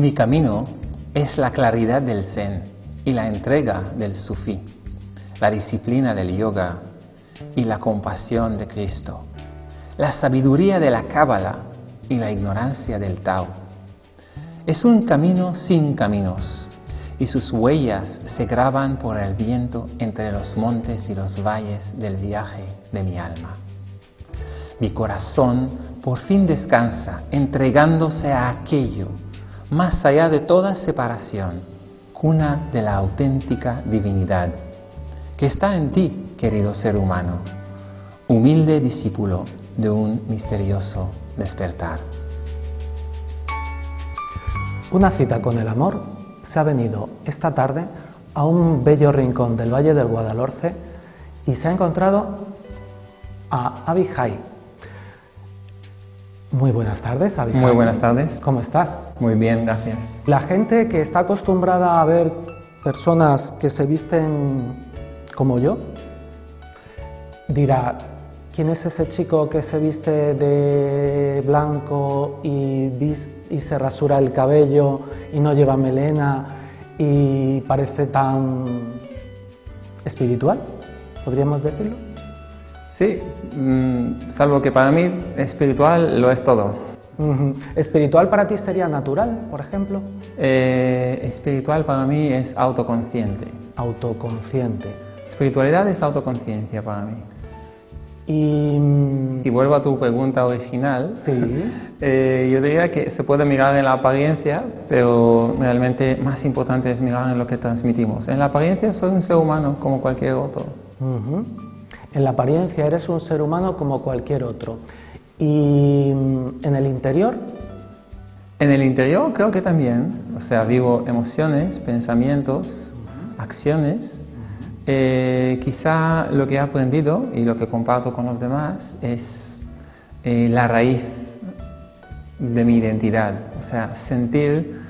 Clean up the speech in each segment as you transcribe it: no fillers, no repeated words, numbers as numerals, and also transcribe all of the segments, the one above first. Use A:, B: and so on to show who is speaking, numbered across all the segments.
A: Mi camino es la claridad del Zen y la entrega del Sufí, la disciplina del yoga y la compasión de Cristo, la sabiduría de la Cábala y la ignorancia del Tao. Es un camino sin caminos, y sus huellas se graban por el viento entre los montes y los valles del viaje de mi alma. Mi corazón por fin descansa, entregándose a aquello, más allá de toda separación, cuna de la auténtica divinidad, que está en ti, querido ser humano, humilde discípulo de un misterioso despertar.
B: Una cita con el amor se ha venido esta tarde a un bello rincón del Valle del Guadalhorce y se ha encontrado a Abhijay. Muy buenas tardes, Abhijay.
A: Muy buenas tardes.
B: ¿Cómo estás?
A: Muy bien, gracias.
B: La gente que está acostumbrada a ver personas que se visten como yo dirá: ¿quién es ese chico que se viste de blanco y se rasura el cabello y no lleva melena y parece tan espiritual? ¿Podríamos decirlo?
A: Sí, salvo que para mí espiritual lo es todo.
B: ¿Espiritual para ti sería natural, por ejemplo?
A: Espiritual para mí es autoconsciente.
B: Autoconsciente.
A: Espiritualidad es autoconciencia para mí.
B: Y
A: si vuelvo a tu pregunta original,
B: sí.
A: Yo diría que se puede mirar en la apariencia, pero realmente más importante es mirar en lo que transmitimos. En la apariencia soy un ser humano como cualquier otro.
B: En la apariencia eres un ser humano como cualquier otro. ¿Y en el interior?
A: En el interior creo que también. O sea, vivo emociones, pensamientos, acciones. Quizá lo que he aprendido y lo que comparto con los demás es la raíz de mi identidad. O sea, sentir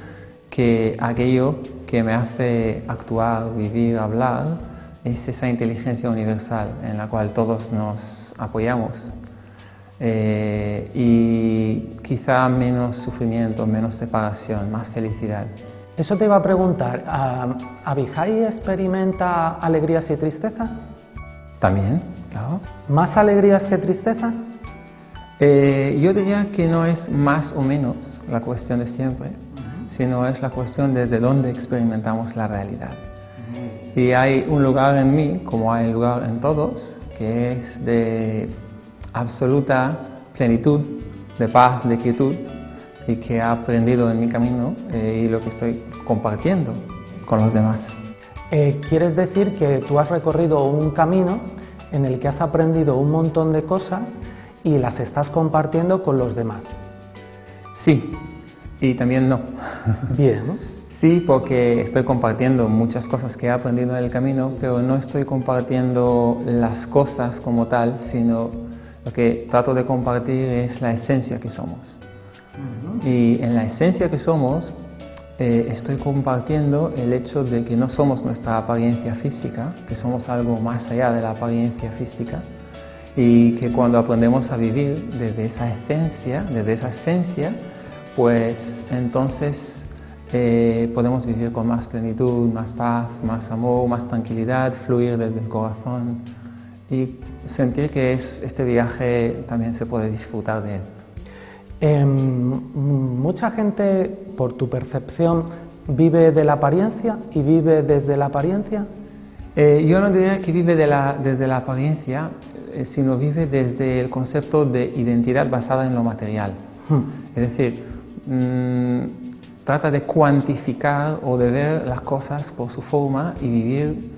A: que aquello que me hace actuar, vivir, hablar, es esa inteligencia universal en la cual todos nos apoyamos. Y quizá menos sufrimiento, menos separación, más felicidad.
B: Eso te iba a preguntar, ¿Abhijay experimenta alegrías y tristezas?
A: También, claro.
B: ¿Más alegrías que tristezas?
A: Yo diría que no es más o menos la cuestión de siempre, sino es la cuestión de dónde experimentamos la realidad. Y hay un lugar en mí, como hay un lugar en todos, que es de absoluta plenitud, de paz, de quietud, y que he aprendido en mi camino y lo que estoy compartiendo con los demás.
B: ¿Quieres decir que tú has recorrido un camino en el que has aprendido un montón de cosas y las estás compartiendo con los demás?
A: Sí, y también no.
B: Bien.
A: Sí, porque estoy compartiendo muchas cosas que he aprendido en el camino, pero no estoy compartiendo las cosas como tal, sino lo que trato de compartir es la esencia que somos. Y en la esencia que somos, estoy compartiendo el hecho de que no somos nuestra apariencia física, que somos algo más allá de la apariencia física, y que cuando aprendemos a vivir desde esa esencia, pues entonces podemos vivir con más plenitud, más paz, más amor, más tranquilidad, fluir desde el corazón y sentir que este viaje también se puede disfrutar de él.
B: Mucha gente, por tu percepción, vive de la apariencia y vive desde la apariencia.
A: Yo no diría que vive desde la apariencia, sino vive desde el concepto de identidad basada en lo material. Es decir, trata de cuantificar o de ver las cosas por su forma y vivir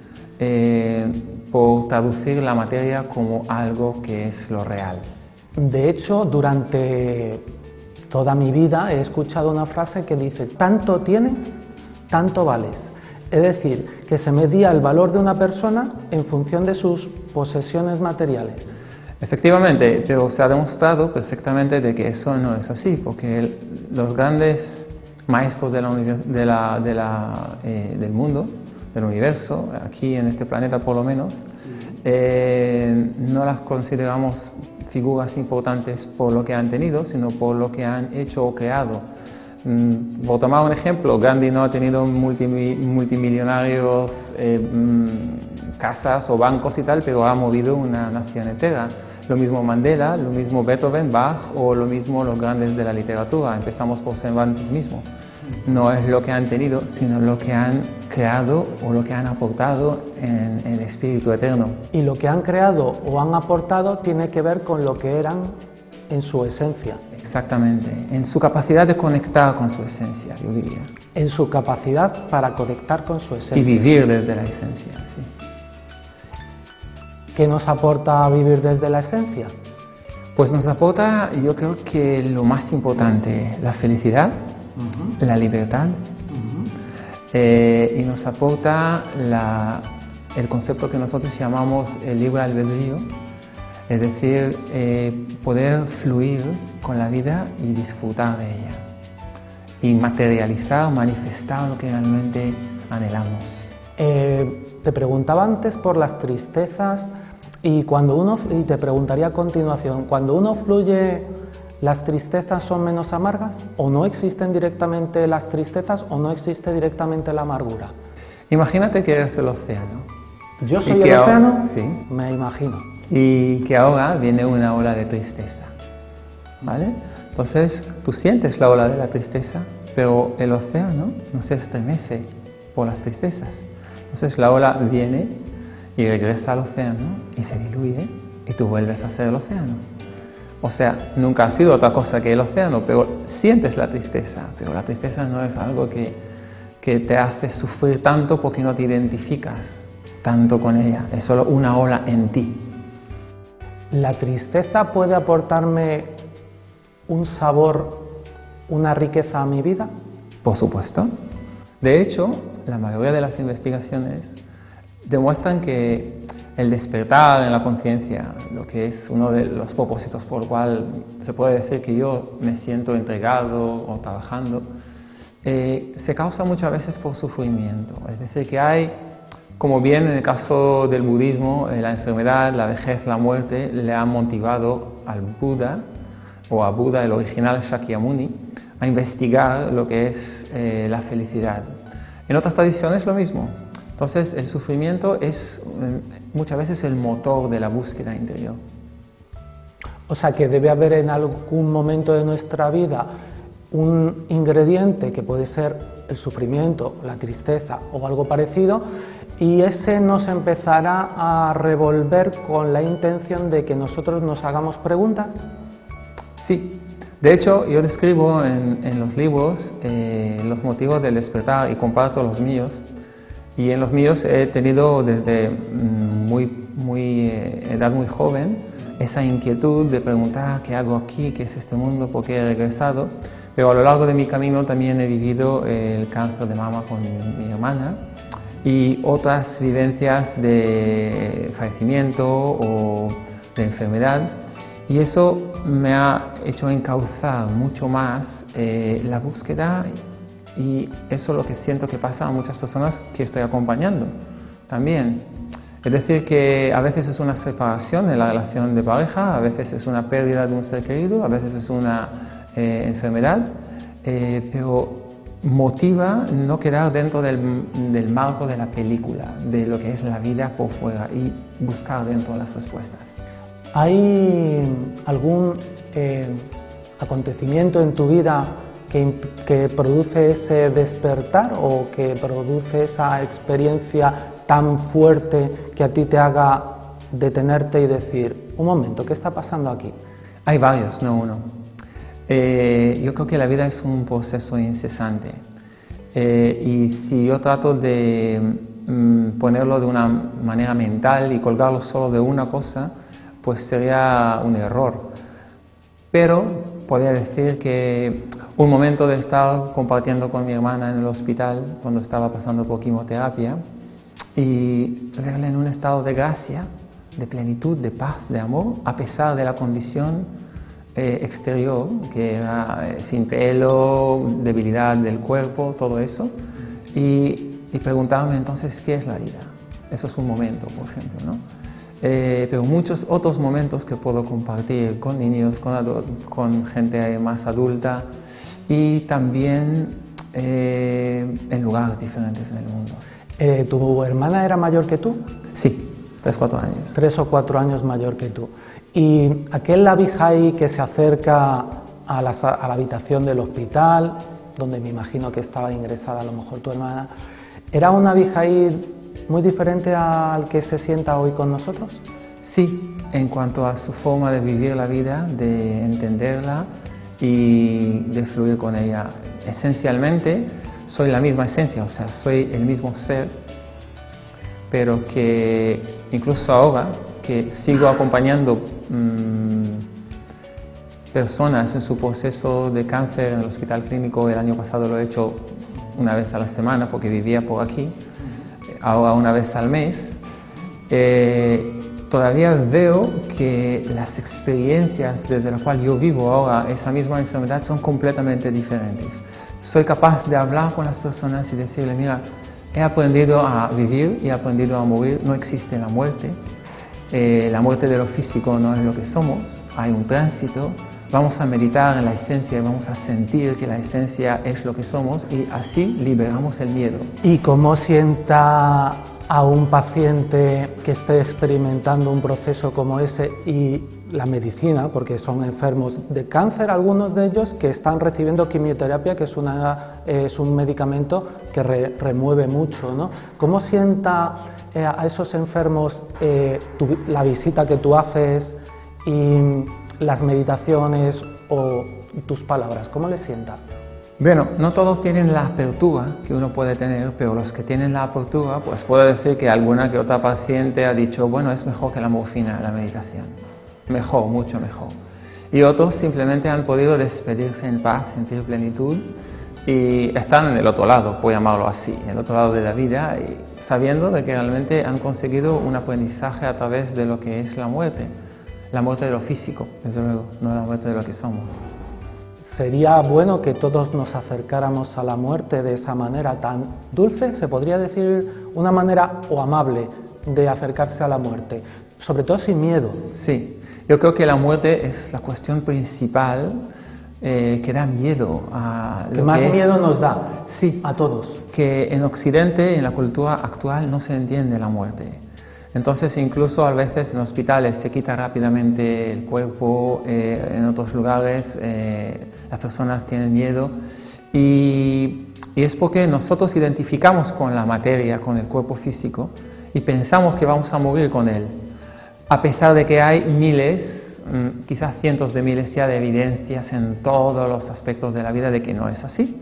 A: por traducir la materia como algo que es lo real.
B: De hecho, durante toda mi vida he escuchado una frase que dice: tanto tienes, tanto vales. Es decir, que se medía el valor de una persona en función de sus posesiones materiales. Efectivamente,
A: pero se ha demostrado perfectamente de que eso no es así, porque los grandes maestros del mundo, del universo, aquí en este planeta por lo menos, no las consideramos figuras importantes por lo que han tenido, sino por lo que han hecho o creado. Por tomar un ejemplo, Gandhi no ha tenido multimillonarios casas o bancos y tal, pero ha movido una nación entera. Lo mismo Mandela, lo mismo Beethoven, Bach o lo mismo los grandes de la literatura. Empezamos por Cervantes mismo. No es lo que han tenido, sino lo que han creado o lo que han aportado en el espíritu eterno.
B: Y lo que han creado o han aportado tiene que ver con lo que eran en su esencia.
A: Exactamente, en su capacidad de conectar con su esencia, yo diría.
B: En su capacidad para conectar con su esencia.
A: Y vivir desde la esencia, sí.
B: ¿Qué nos aporta vivir desde la esencia?
A: Pues nos aporta, yo creo que lo más importante, la felicidad, la libertad, y nos aporta el concepto que nosotros llamamos el libre albedrío, es decir, poder fluir con la vida y disfrutar de ella, y materializar, manifestar lo que realmente anhelamos.
B: Te preguntaba antes por las tristezas y te preguntaría a continuación, cuando uno fluye, ¿las tristezas son menos amargas? ¿O no existen directamente las tristezas o no existe directamente la amargura?
A: Imagínate que eres el océano.
B: ¿Yo soy el océano?
A: Sí.
B: Me imagino.
A: Y que ahora viene una ola de tristeza, ¿vale? Entonces tú sientes la ola de la tristeza, pero el océano no se estremece por las tristezas. Entonces la ola viene y regresa al océano y se diluye y tú vuelves a ser el océano. O sea, nunca ha sido otra cosa que el océano, pero sientes la tristeza, pero la tristeza no es algo que te hace sufrir tanto porque no te identificas tanto con ella, es solo una ola en ti.
B: ¿La tristeza puede aportarme un sabor, una riqueza a mi vida?
A: Por supuesto. De hecho, la mayoría de las investigaciones demuestran que el despertar en la conciencia, lo que es uno de los propósitos por el cual se puede decir que yo me siento entregado o trabajando, se causa muchas veces por sufrimiento. Es decir, que hay, como bien en el caso del budismo, la enfermedad, la vejez, la muerte le han motivado al Buda, o a Buda, el original Shakyamuni, a investigar lo que es la felicidad. En otras tradiciones lo mismo. Entonces el sufrimiento es muchas veces el motor de la búsqueda interior.
B: O sea que debe haber en algún momento de nuestra vida un ingrediente que puede ser el sufrimiento, la tristeza o algo parecido, y ese nos empezará a revolver con la intención de que nosotros nos hagamos preguntas.
A: Sí, de hecho yo describo en los libros los motivos del despertar y comparto los míos. Y en los míos he tenido desde edad muy joven esa inquietud de preguntar qué hago aquí, qué es este mundo, por qué he regresado. Pero a lo largo de mi camino también he vivido el cáncer de mama con mi hermana y otras vivencias de fallecimiento o de enfermedad. Y eso me ha hecho encauzar mucho más la búsqueda. Y eso es lo que siento que pasa a muchas personas que estoy acompañando también. Es decir, que a veces es una separación en la relación de pareja, a veces es una pérdida de un ser querido, a veces es una enfermedad, pero motiva no quedar dentro del marco de la película, de lo que es la vida por fuera y buscar dentro las respuestas.
B: ¿Hay algún acontecimiento en tu vida que produce ese despertar o que produce esa experiencia tan fuerte que a ti te haga detenerte y decir, un momento, ¿qué está pasando aquí?
A: Hay varios, no uno. Yo creo que la vida es un proceso incesante y si yo trato de ponerlo de una manera mental y colgarlo solo de una cosa, pues sería un error. Pero podría decir que un momento de estar compartiendo con mi hermana en el hospital cuando estaba pasando por quimioterapia y verla en un estado de gracia, de plenitud, de paz, de amor, a pesar de la condición exterior, que era sin pelo, debilidad del cuerpo, todo eso, y preguntarme entonces qué es la vida. Eso es un momento, por ejemplo, ¿no? Pero muchos otros momentos que puedo compartir con niños, con gente más adulta, y también en lugares diferentes en el mundo.
B: ¿Tu hermana era mayor que tú?
A: Sí, 3 o 4 años.
B: 3 o 4 años mayor que tú. ¿Y aquel Abihai que se acerca a la habitación del hospital, donde me imagino que estaba ingresada a lo mejor tu hermana, era un Abihai muy diferente al que se sienta hoy con nosotros?
A: Sí, en cuanto a su forma de vivir la vida, de entenderla y de fluir con ella. Esencialmente, soy la misma esencia, o sea, soy el mismo ser, pero que incluso ahora que sigo acompañando personas en su proceso de cáncer en el hospital clínico, el año pasado lo he hecho una vez a la semana porque vivía por aquí, ahora una vez al mes, todavía veo que las experiencias desde las cuales yo vivo ahora esa misma enfermedad son completamente diferentes. Soy capaz de hablar con las personas y decirle, mira, he aprendido a vivir y he aprendido a morir, no existe la muerte de lo físico no es lo que somos, hay un tránsito, vamos a meditar en la esencia, vamos a sentir que la esencia es lo que somos y así liberamos el miedo.
B: ¿Y cómo sienta a un paciente que esté experimentando un proceso como ese y la medicina, porque son enfermos de cáncer, algunos de ellos que están recibiendo quimioterapia, que es un medicamento que remueve mucho, ¿no? ¿Cómo sienta a esos enfermos la visita que tú haces y las meditaciones o tus palabras? ¿Cómo les sienta?
A: Bueno, no todos tienen la apertura que uno puede tener, pero los que tienen la apertura, pues puedo decir que alguna que otra paciente ha dicho, bueno, es mejor que la morfina, la meditación. Mejor, mucho mejor. Y otros simplemente han podido despedirse en paz, sentir plenitud y están en el otro lado, puedo llamarlo así, en el otro lado de la vida, y sabiendo de que realmente han conseguido un aprendizaje a través de lo que es la muerte de lo físico, desde luego, no la muerte de lo que somos.
B: Sería bueno que todos nos acercáramos a la muerte de esa manera tan dulce, se podría decir una manera o amable de acercarse a la muerte, sobre todo sin miedo.
A: Sí, yo creo que la muerte es la cuestión principal que da miedo a lo
B: que más
A: que
B: miedo nos da,
A: sí,
B: a todos.
A: Que en Occidente, en la cultura actual, no se entiende la muerte. Entonces, incluso a veces en hospitales se quita rápidamente el cuerpo, en otros lugares las personas tienen miedo y es porque nosotros identificamos con la materia, con el cuerpo físico y pensamos que vamos a morir con él, a pesar de que hay miles, quizás cientos de miles ya de evidencias en todos los aspectos de la vida de que no es así.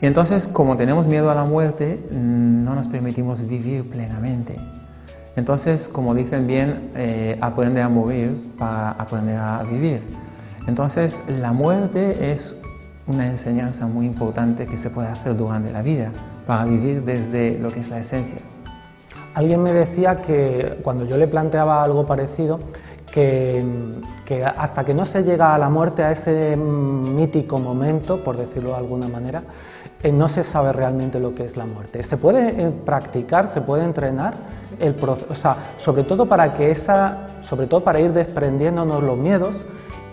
A: Y entonces, como tenemos miedo a la muerte, no nos permitimos vivir plenamente. Entonces, como dicen bien, aprende a morir para aprender a vivir. Entonces, la muerte es una enseñanza muy importante que se puede hacer durante la vida, para vivir desde lo que es la esencia.
B: Alguien me decía que, cuando yo le planteaba algo parecido, que hasta que no se llega a la muerte, a ese mítico momento, por decirlo de alguna manera, no se sabe realmente lo que es la muerte. ¿Se puede practicar, se puede entrenar el proceso? O sea, sobre todo para ir desprendiéndonos los miedos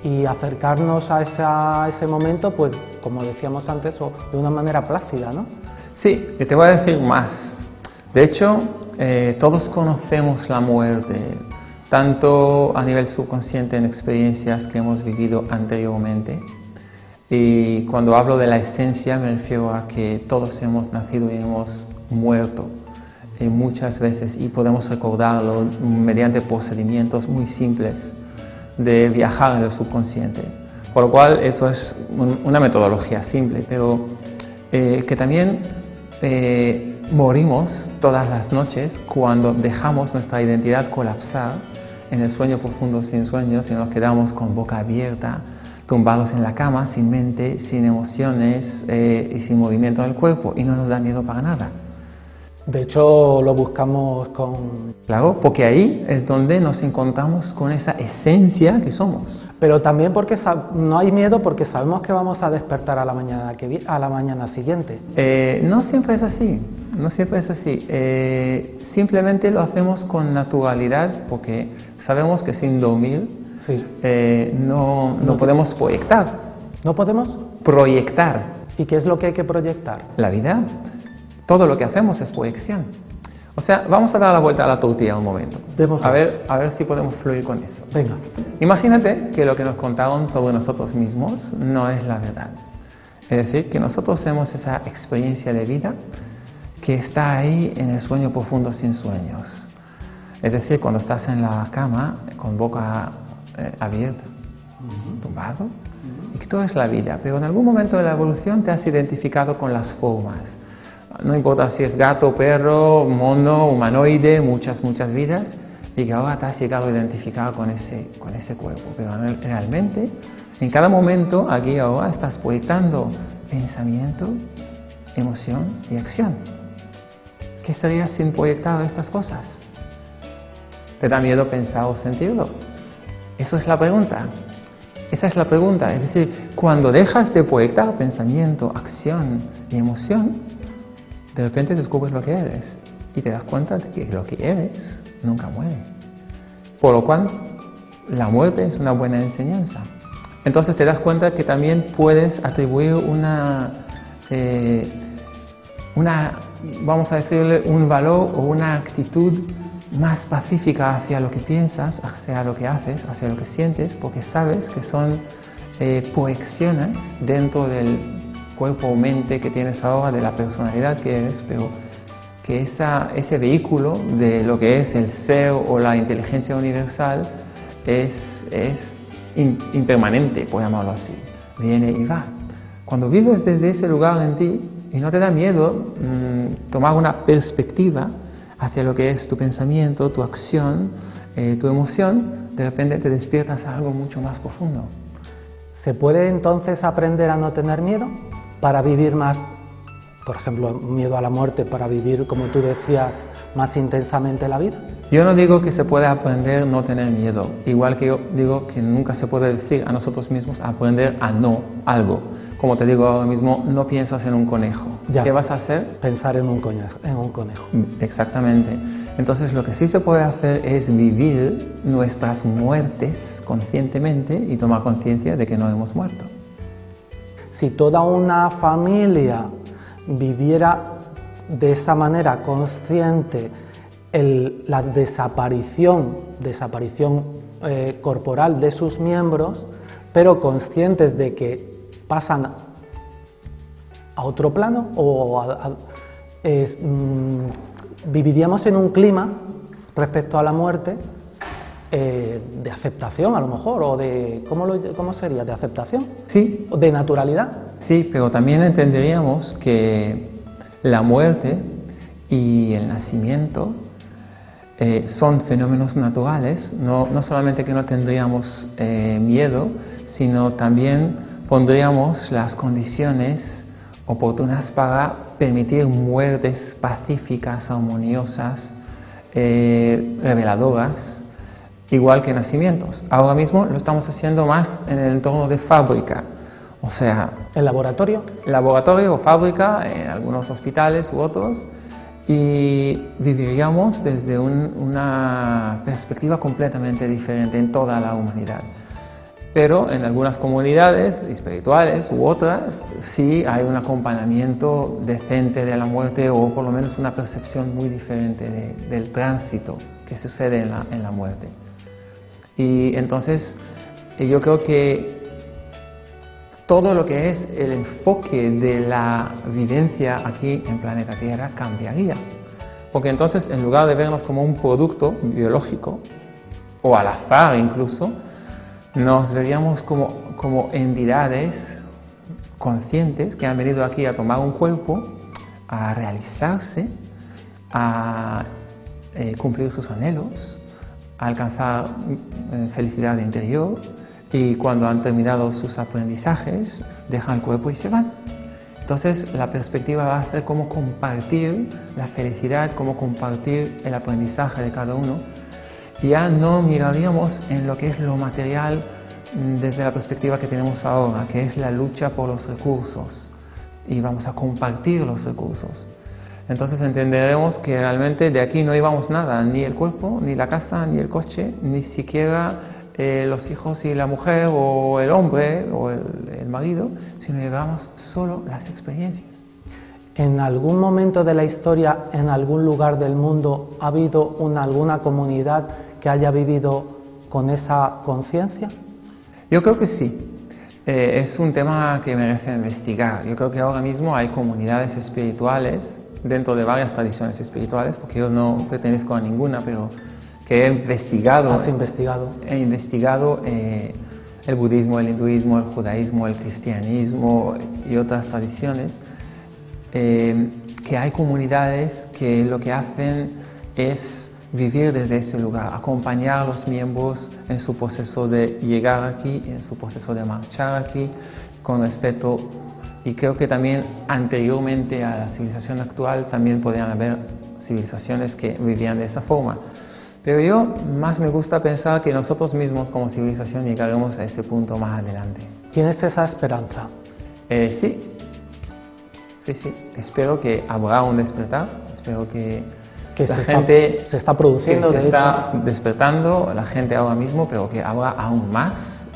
B: y acercarnos a ese momento, pues como decíamos antes, de una manera plácida, ¿no?
A: Sí, y te voy a decir más. De hecho, todos conocemos la muerte, tanto a nivel subconsciente en experiencias que hemos vivido anteriormente. Y cuando hablo de la esencia me refiero a que todos hemos nacido y hemos muerto muchas veces y podemos recordarlo mediante procedimientos muy simples de viajar en el subconsciente. Por lo cual eso es una metodología simple, pero que también morimos todas las noches cuando dejamos nuestra identidad colapsar en el sueño profundo sin sueños y nos quedamos con boca abierta, tumbados en la cama, sin mente, sin emociones y sin movimiento del cuerpo, y no nos da miedo para nada.
B: De hecho, lo buscamos con...
A: Claro, porque ahí es donde nos encontramos con esa esencia que somos.
B: Pero también porque no hay miedo porque sabemos que vamos a despertar a la mañana siguiente.
A: No siempre es así, no siempre es así. Simplemente lo hacemos con naturalidad porque sabemos que sin dormir
B: sí.
A: no podemos proyectar.
B: ¿No podemos?
A: Proyectar.
B: ¿Y qué es lo que hay que proyectar?
A: La vida, todo lo que hacemos es proyección. O sea, vamos a dar la vuelta a la tortilla un momento. A ver si podemos fluir con eso.
B: Venga.
A: Imagínate que lo que nos contaron sobre nosotros mismos no es la verdad. Es decir, que nosotros tenemos esa experiencia de vida que está ahí en el sueño profundo sin sueños. Es decir, cuando estás en la cama con boca abierta, tumbado, y que todo es la vida, pero en algún momento de la evolución te has identificado con las formas. No importa si es gato, perro, mono, humanoide, muchas vidas, y que ahora te has llegado a identificar con ese cuerpo. Pero realmente, en cada momento, aquí y ahora, estás proyectando pensamiento, emoción y acción. ¿Qué sería sin proyectar estas cosas? ¿Te da miedo pensar o sentirlo? Eso es la pregunta. Esa es la pregunta. Es decir, cuando dejas de proyectar pensamiento, acción y emoción, de repente descubres lo que eres y te das cuenta de que lo que eres nunca muere. Por lo cual, la muerte es una buena enseñanza. Entonces te das cuenta que también puedes atribuir vamos a decirle, un valor o una actitud más pacífica hacia lo que piensas, hacia lo que haces, hacia lo que sientes, porque sabes que son proyecciones dentro del cuerpo o mente que tienes ahora, de la personalidad que eres, pero que ese vehículo de lo que es el ser o la inteligencia universal es impermanente, por llamarlo así, viene y va. Cuando vives desde ese lugar en ti y no te da miedo tomar una perspectiva hacia lo que es tu pensamiento, tu acción, tu emoción, de repente te despiertas a algo mucho más profundo.
B: ¿Se puede entonces aprender a no tener miedo para vivir más, por ejemplo, miedo a la muerte, para vivir, como tú decías, más intensamente la vida?
A: Yo no digo que se pueda aprender a no tener miedo, igual que yo digo que nunca se puede decir a nosotros mismos aprender a no algo. Como te digo ahora mismo, no piensas en un conejo.
B: Ya.
A: ¿Qué vas a hacer?
B: Pensar en un conejo.
A: Exactamente. Entonces lo que sí se puede hacer es vivir nuestras muertes conscientemente y tomar conciencia de que no hemos muerto.
B: Si toda una familia viviera de esa manera consciente la desaparición corporal de sus miembros, pero conscientes de que pasan a otro plano, viviríamos en un clima respecto a la muerte de aceptación, a lo mejor, o de ¿cómo sería? ¿De aceptación?
A: Sí.
B: ¿De naturalidad?
A: Sí, pero también entenderíamos que la muerte y el nacimiento son fenómenos naturales, no solamente que no tendríamos miedo, sino también pondríamos las condiciones oportunas para permitir muertes pacíficas, armoniosas, reveladoras, igual que nacimientos. Ahora mismo lo estamos haciendo más en el entorno de fábrica, o sea...
B: ¿El laboratorio?
A: Laboratorio o fábrica, en algunos hospitales u otros, y viviríamos desde una perspectiva completamente diferente en toda la humanidad. Pero en algunas comunidades espirituales u otras sí hay un acompañamiento decente de la muerte, o por lo menos una percepción muy diferente del tránsito que sucede en la muerte. Y entonces yo creo que todo lo que es el enfoque de la vivencia aquí en planeta Tierra cambiaría. Porque entonces, en lugar de vernos como un producto biológico, o al azar incluso, nos veríamos como entidades conscientes que han venido aquí a tomar un cuerpo, a realizarse, a cumplir sus anhelos, a alcanzar felicidad interior, y cuando han terminado sus aprendizajes dejan el cuerpo y se van. Entonces la perspectiva va a ser cómo compartir la felicidad, cómo compartir el aprendizaje de cada uno. Ya no miraríamos en lo que es lo material desde la perspectiva que tenemos ahora, que es la lucha por los recursos, y vamos a compartir los recursos. Entonces entenderemos que realmente de aquí no llevamos nada, ni el cuerpo, ni la casa, ni el coche, ni siquiera los hijos y la mujer, o el hombre, o el marido, sino llevamos solo las experiencias.
B: ¿En algún momento de la historia, en algún lugar del mundo, ha habido alguna comunidad que haya vivido con esa conciencia?
A: Yo creo que sí. Es un tema que merece investigar. Yo creo que ahora mismo hay comunidades espirituales dentro de varias tradiciones espirituales, porque yo no pertenezco a ninguna, pero que he investigado.
B: ¿Has investigado?
A: He investigado el budismo, el hinduismo, el judaísmo, el cristianismo y otras tradiciones, que hay comunidades que lo que hacen es vivir desde ese lugar, acompañar a los miembros en su proceso de llegar aquí, en su proceso de marchar aquí, con respeto. Y creo que también anteriormente a la civilización actual también podían haber civilizaciones que vivían de esa forma. Pero yo más me gusta pensar que nosotros mismos como civilización llegaremos a ese punto más adelante.
B: ¿Tienes esa esperanza?
A: Sí. Espero que habrá un despertar, espero que la gente
B: se está produciendo,
A: que se está despertando, la gente ahora mismo, pero que habrá aún más,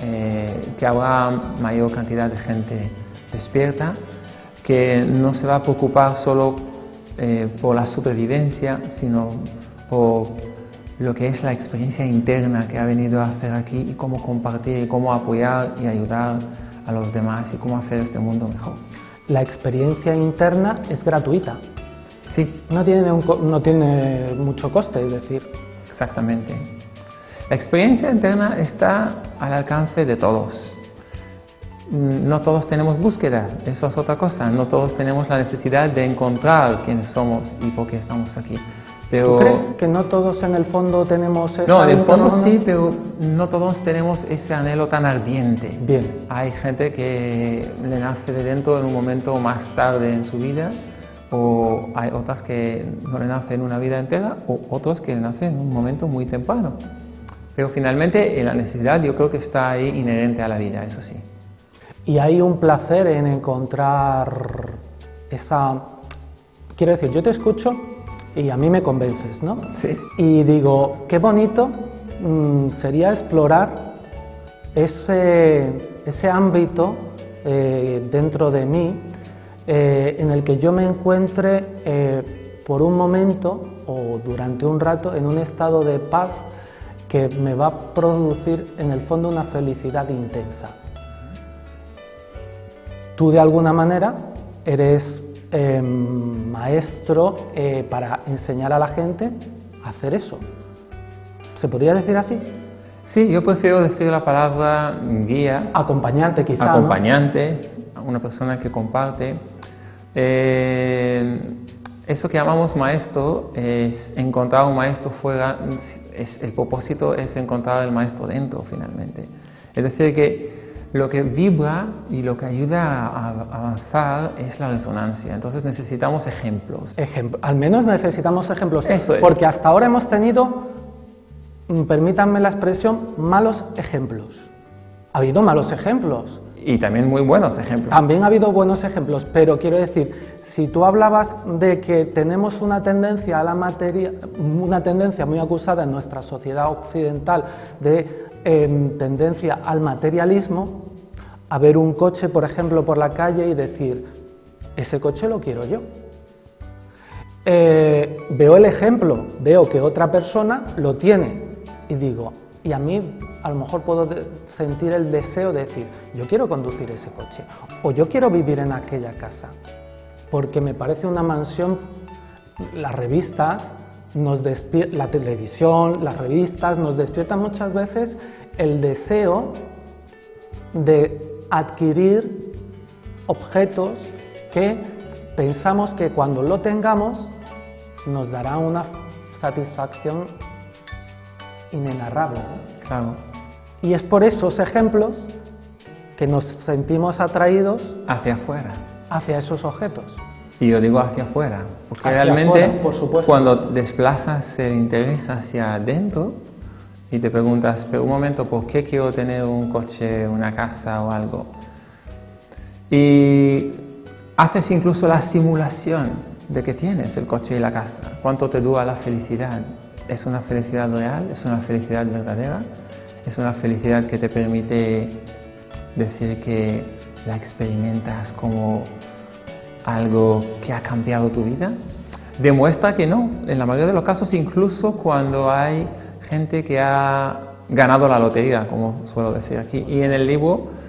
A: que habrá mayor cantidad de gente despierta, que no se va a preocupar solo por la supervivencia, sino por lo que es la experiencia interna que ha venido a hacer aquí y cómo compartir y cómo apoyar y ayudar a los demás y cómo hacer este mundo mejor.
B: La experiencia interna es gratuita.
A: Sí.
B: No tiene mucho coste, es decir.
A: Exactamente. La experiencia interna está al alcance de todos. No todos tenemos búsqueda, eso es otra cosa. No todos tenemos la necesidad de encontrar quiénes somos y por qué estamos aquí. Pero,
B: ¿tú crees que no todos en el fondo tenemos esa?
A: No, en el fondo sí, pero no todos tenemos ese anhelo tan ardiente.
B: Bien.
A: Hay gente que le nace de dentro en un momento más tarde en su vida, o hay otras que no le nacen en una vida entera, o otros que le nacen en un momento muy temprano. Pero finalmente la necesidad yo creo que está ahí inherente a la vida, eso sí.
B: Y hay un placer en encontrar esa... Quiero decir, yo te escucho y a mí me convences, ¿no?
A: Sí.
B: Y digo, qué bonito sería explorar ese ámbito dentro de mí en el que yo me encuentre por un momento o durante un rato en un estado de paz que me va a producir en el fondo una felicidad intensa. Tú de alguna manera eres maestro para enseñar a la gente a hacer eso. ¿Se podría decir así?
A: Sí, yo prefiero decir la palabra guía.
B: Acompañante quizá,
A: acompañante, ¿no? Una persona que comparte. Eso que llamamos maestro es encontrar un maestro fuera, el propósito es encontrar el maestro dentro finalmente. Es decir, que lo que vibra y lo que ayuda a avanzar es la resonancia. Entonces necesitamos ejemplos.
B: Al menos necesitamos ejemplos.
A: Eso es.
B: Porque hasta ahora hemos tenido, permítanme la expresión, malos ejemplos. Ha habido malos ejemplos.
A: Y también muy buenos ejemplos.
B: También ha habido buenos ejemplos, pero quiero decir, si tú hablabas de que tenemos una tendencia a la materia, una tendencia muy acusada en nuestra sociedad occidental de tendencia al materialismo, a ver un coche, por ejemplo, por la calle y decir, ese coche lo quiero yo. Veo el ejemplo, veo que otra persona lo tiene y digo, y a mí a lo mejor puedo sentir el deseo de decir, yo quiero conducir ese coche o yo quiero vivir en aquella casa, porque me parece una mansión. Las revistas la televisión, las revistas nos despiertan muchas veces el deseo de adquirir objetos que pensamos que cuando lo tengamos nos dará una satisfacción inenarrable, ¿no?
A: Claro.
B: Y es por esos ejemplos que nos sentimos atraídos
A: hacia afuera,
B: hacia esos objetos.
A: Y yo digo hacia afuera, porque
B: hacia
A: realmente
B: afuera, por supuesto,
A: cuando desplazas el interés hacia adentro y te preguntas, pero un momento, ¿por qué quiero tener un coche, una casa o algo? Y haces incluso la simulación de que tienes el coche y la casa. ¿Cuánto te dura la felicidad? ¿Es una felicidad real? ¿Es una felicidad verdadera? ¿Es una felicidad que te permite decir que la experimentas como algo que ha cambiado tu vida? Demuestra que no. En la mayoría de los casos, incluso cuando hay gente que ha ganado la lotería, como suelo decir aquí. Y en el libro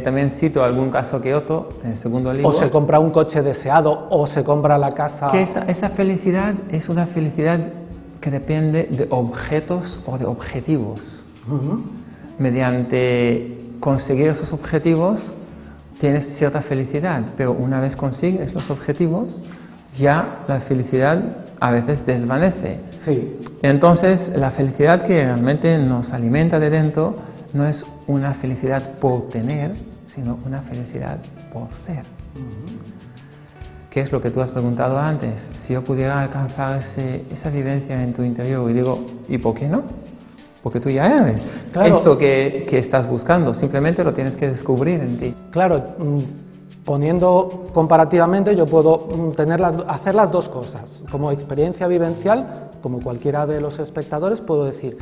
A: también cito algún caso que otro, en el segundo libro.
B: O se compra un coche deseado, o se compra la casa.
A: Que esa felicidad es una felicidad que depende de objetos o de objetivos. Mediante conseguir esos objetivos tienes cierta felicidad, pero una vez consigues los objetivos, ya la felicidad a veces desvanece.
B: Sí.
A: Entonces, la felicidad que realmente nos alimenta de dentro no es una felicidad por tener, sino una felicidad por ser. ¿Qué es lo que tú has preguntado antes? Si yo pudiera alcanzar esa vivencia en tu interior, y digo, ¿y por qué no? Porque tú ya eres eso que estás buscando, simplemente lo tienes que descubrir en ti.
B: Claro, poniendo comparativamente, yo puedo hacer las dos cosas. Como experiencia vivencial, como cualquiera de los espectadores, puedo decir,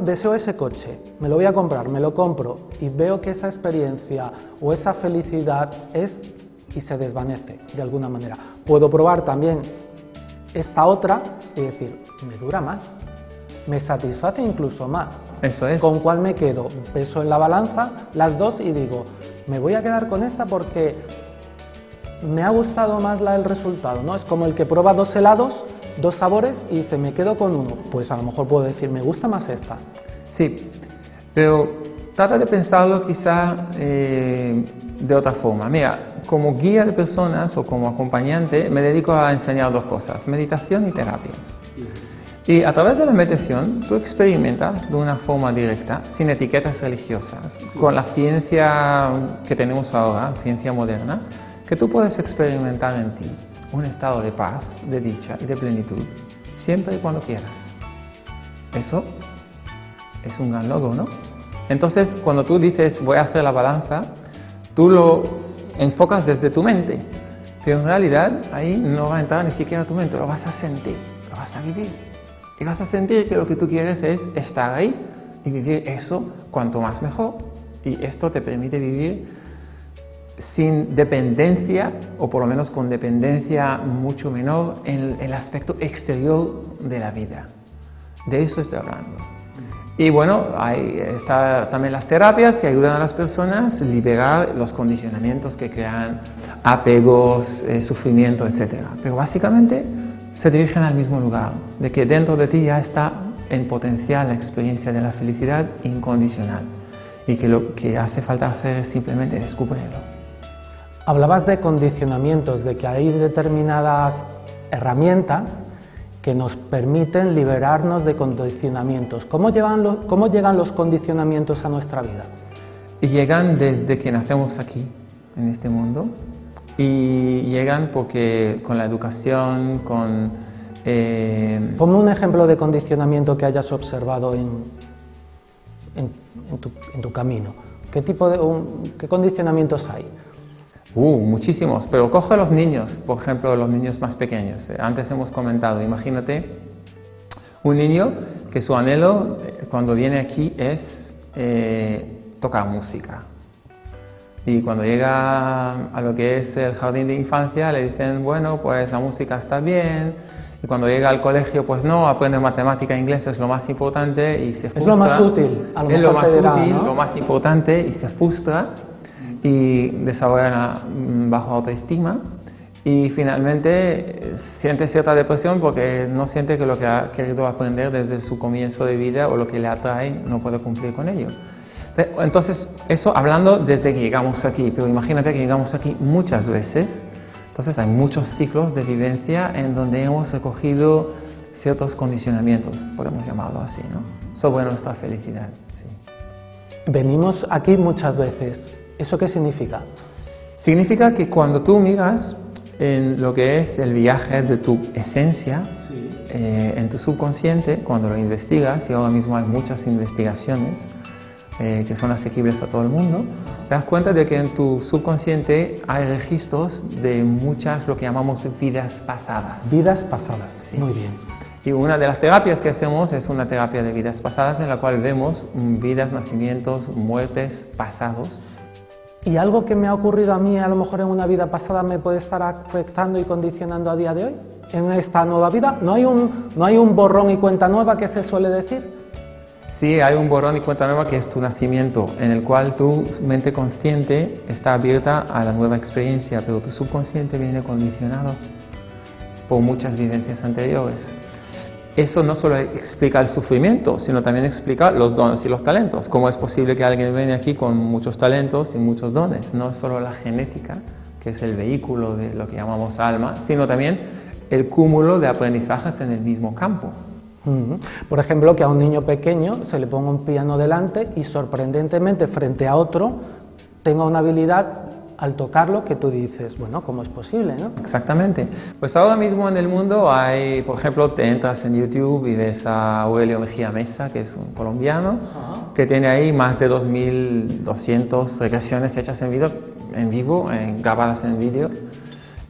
B: deseo ese coche, me lo voy a comprar, me lo compro, y veo que esa experiencia o esa felicidad y se desvanece de alguna manera. Puedo probar también esta otra y decir, me dura más, me satisface incluso más.
A: Eso es.
B: ¿Con cuál me quedo? Peso en la balanza las dos y digo, me voy a quedar con esta porque me ha gustado más el resultado, ¿no? Es como el que prueba dos helados, dos sabores y dice, me quedo con uno. Pues a lo mejor puedo decir, me gusta más esta.
A: Sí, pero trata de pensarlo quizá de otra forma. Mira, como guía de personas o como acompañante me dedico a enseñar dos cosas, meditación y terapias. Y a través de la meditación tú experimentas de una forma directa, sin etiquetas religiosas, con la ciencia que tenemos ahora, ciencia moderna, que tú puedes experimentar en ti un estado de paz, de dicha y de plenitud, siempre y cuando quieras. Eso es un gran logro, ¿no? Entonces, cuando tú dices voy a hacer la balanza, tú lo enfocas desde tu mente, pero en realidad ahí no va a entrar ni siquiera tu mente, lo vas a sentir, lo vas a vivir. Y vas a sentir que lo que tú quieres es estar ahí y vivir eso cuanto más mejor. Y esto te permite vivir sin dependencia, o por lo menos con dependencia mucho menor en el aspecto exterior de la vida. De eso estoy hablando. Y bueno, ahí están también las terapias que ayudan a las personas a liberar los condicionamientos que crean apegos, sufrimiento, etc. Pero básicamente se dirigen al mismo lugar, de que dentro de ti ya está en potencial la experiencia de la felicidad incondicional y que lo que hace falta hacer es simplemente descubrirlo.
B: Hablabas de condicionamientos, de que hay determinadas herramientas que nos permiten liberarnos de condicionamientos. ¿Cómo llegan los condicionamientos a nuestra vida?
A: Y llegan desde que nacemos aquí, en este mundo, y llegan porque con la educación, con...
B: Ponme un ejemplo de condicionamiento que hayas observado en tu camino. ¿Qué condicionamientos hay?
A: Muchísimos, pero coge a los niños, por ejemplo, los niños más pequeños. Antes hemos comentado, imagínate un niño que su anhelo cuando viene aquí es tocar música. Y cuando llega a lo que es el jardín de infancia le dicen, bueno, pues la música está bien. Y cuando llega al colegio, pues no, aprende matemática e inglés, es lo más importante y se frustra.
B: Es lo más útil, a lo mejor
A: es lo más útil,
B: ¿no?
A: Lo más importante y se frustra y desarrolla bajo autoestima y finalmente siente cierta depresión porque no siente que lo que ha querido aprender desde su comienzo de vida o lo que le atrae no puede cumplir con ello. Entonces, eso hablando desde que llegamos aquí, pero imagínate que llegamos aquí muchas veces, entonces hay muchos ciclos de vivencia en donde hemos recogido ciertos condicionamientos, podemos llamarlo así, ¿no? Sobre nuestra felicidad. Sí.
B: Venimos aquí muchas veces. ¿Eso qué significa?
A: Significa que cuando tú miras en lo que es el viaje de tu esencia, sí, en tu subconsciente, cuando lo investigas, y ahora mismo hay muchas investigaciones que son asequibles a todo el mundo, te das cuenta de que en tu subconsciente hay registros de muchas, lo que llamamos vidas pasadas.
B: Vidas pasadas, sí. Muy bien.
A: Y una de las terapias que hacemos es una terapia de vidas pasadas en la cual vemos vidas, nacimientos, muertes, pasados.
B: ¿Y algo que me ha ocurrido a mí, a lo mejor en una vida pasada, me puede estar afectando y condicionando a día de hoy? En esta nueva vida, ¿no hay un borrón y cuenta nueva que se suele decir?
A: Sí, hay un borrón y cuenta nueva que es tu nacimiento, en el cual tu mente consciente está abierta a la nueva experiencia, pero tu subconsciente viene condicionado por muchas vivencias anteriores. Eso no solo explica el sufrimiento, sino también explica los dones y los talentos. ¿Cómo es posible que alguien venga aquí con muchos talentos y muchos dones? No es solo la genética, que es el vehículo de lo que llamamos alma, sino también el cúmulo de aprendizajes en el mismo campo.
B: Por ejemplo, que a un niño pequeño se le ponga un piano delante y sorprendentemente frente a otro tenga una habilidad al tocarlo que tú dices, bueno, ¿cómo es posible, no?
A: Exactamente. Pues ahora mismo en el mundo hay, por ejemplo, te entras en YouTube y ves a Aurelio Mejía Mesa, que es un colombiano, que tiene ahí más de 2.200 regresiones hechas en vivo, grabadas en vídeo.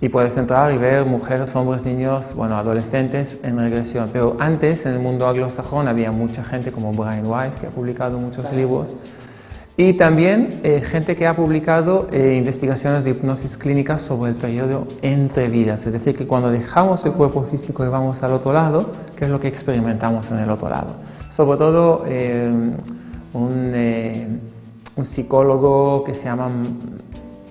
A: Y puedes entrar y ver mujeres, hombres, niños, bueno, adolescentes en regresión. Pero antes, en el mundo anglosajón, había mucha gente como Brian Weiss, que ha publicado muchos libros. Y también gente que ha publicado investigaciones de hipnosis clínica sobre el periodo entre vidas. Es decir, que cuando dejamos el cuerpo físico y vamos al otro lado, ¿qué es lo que experimentamos en el otro lado? Sobre todo un psicólogo que se llama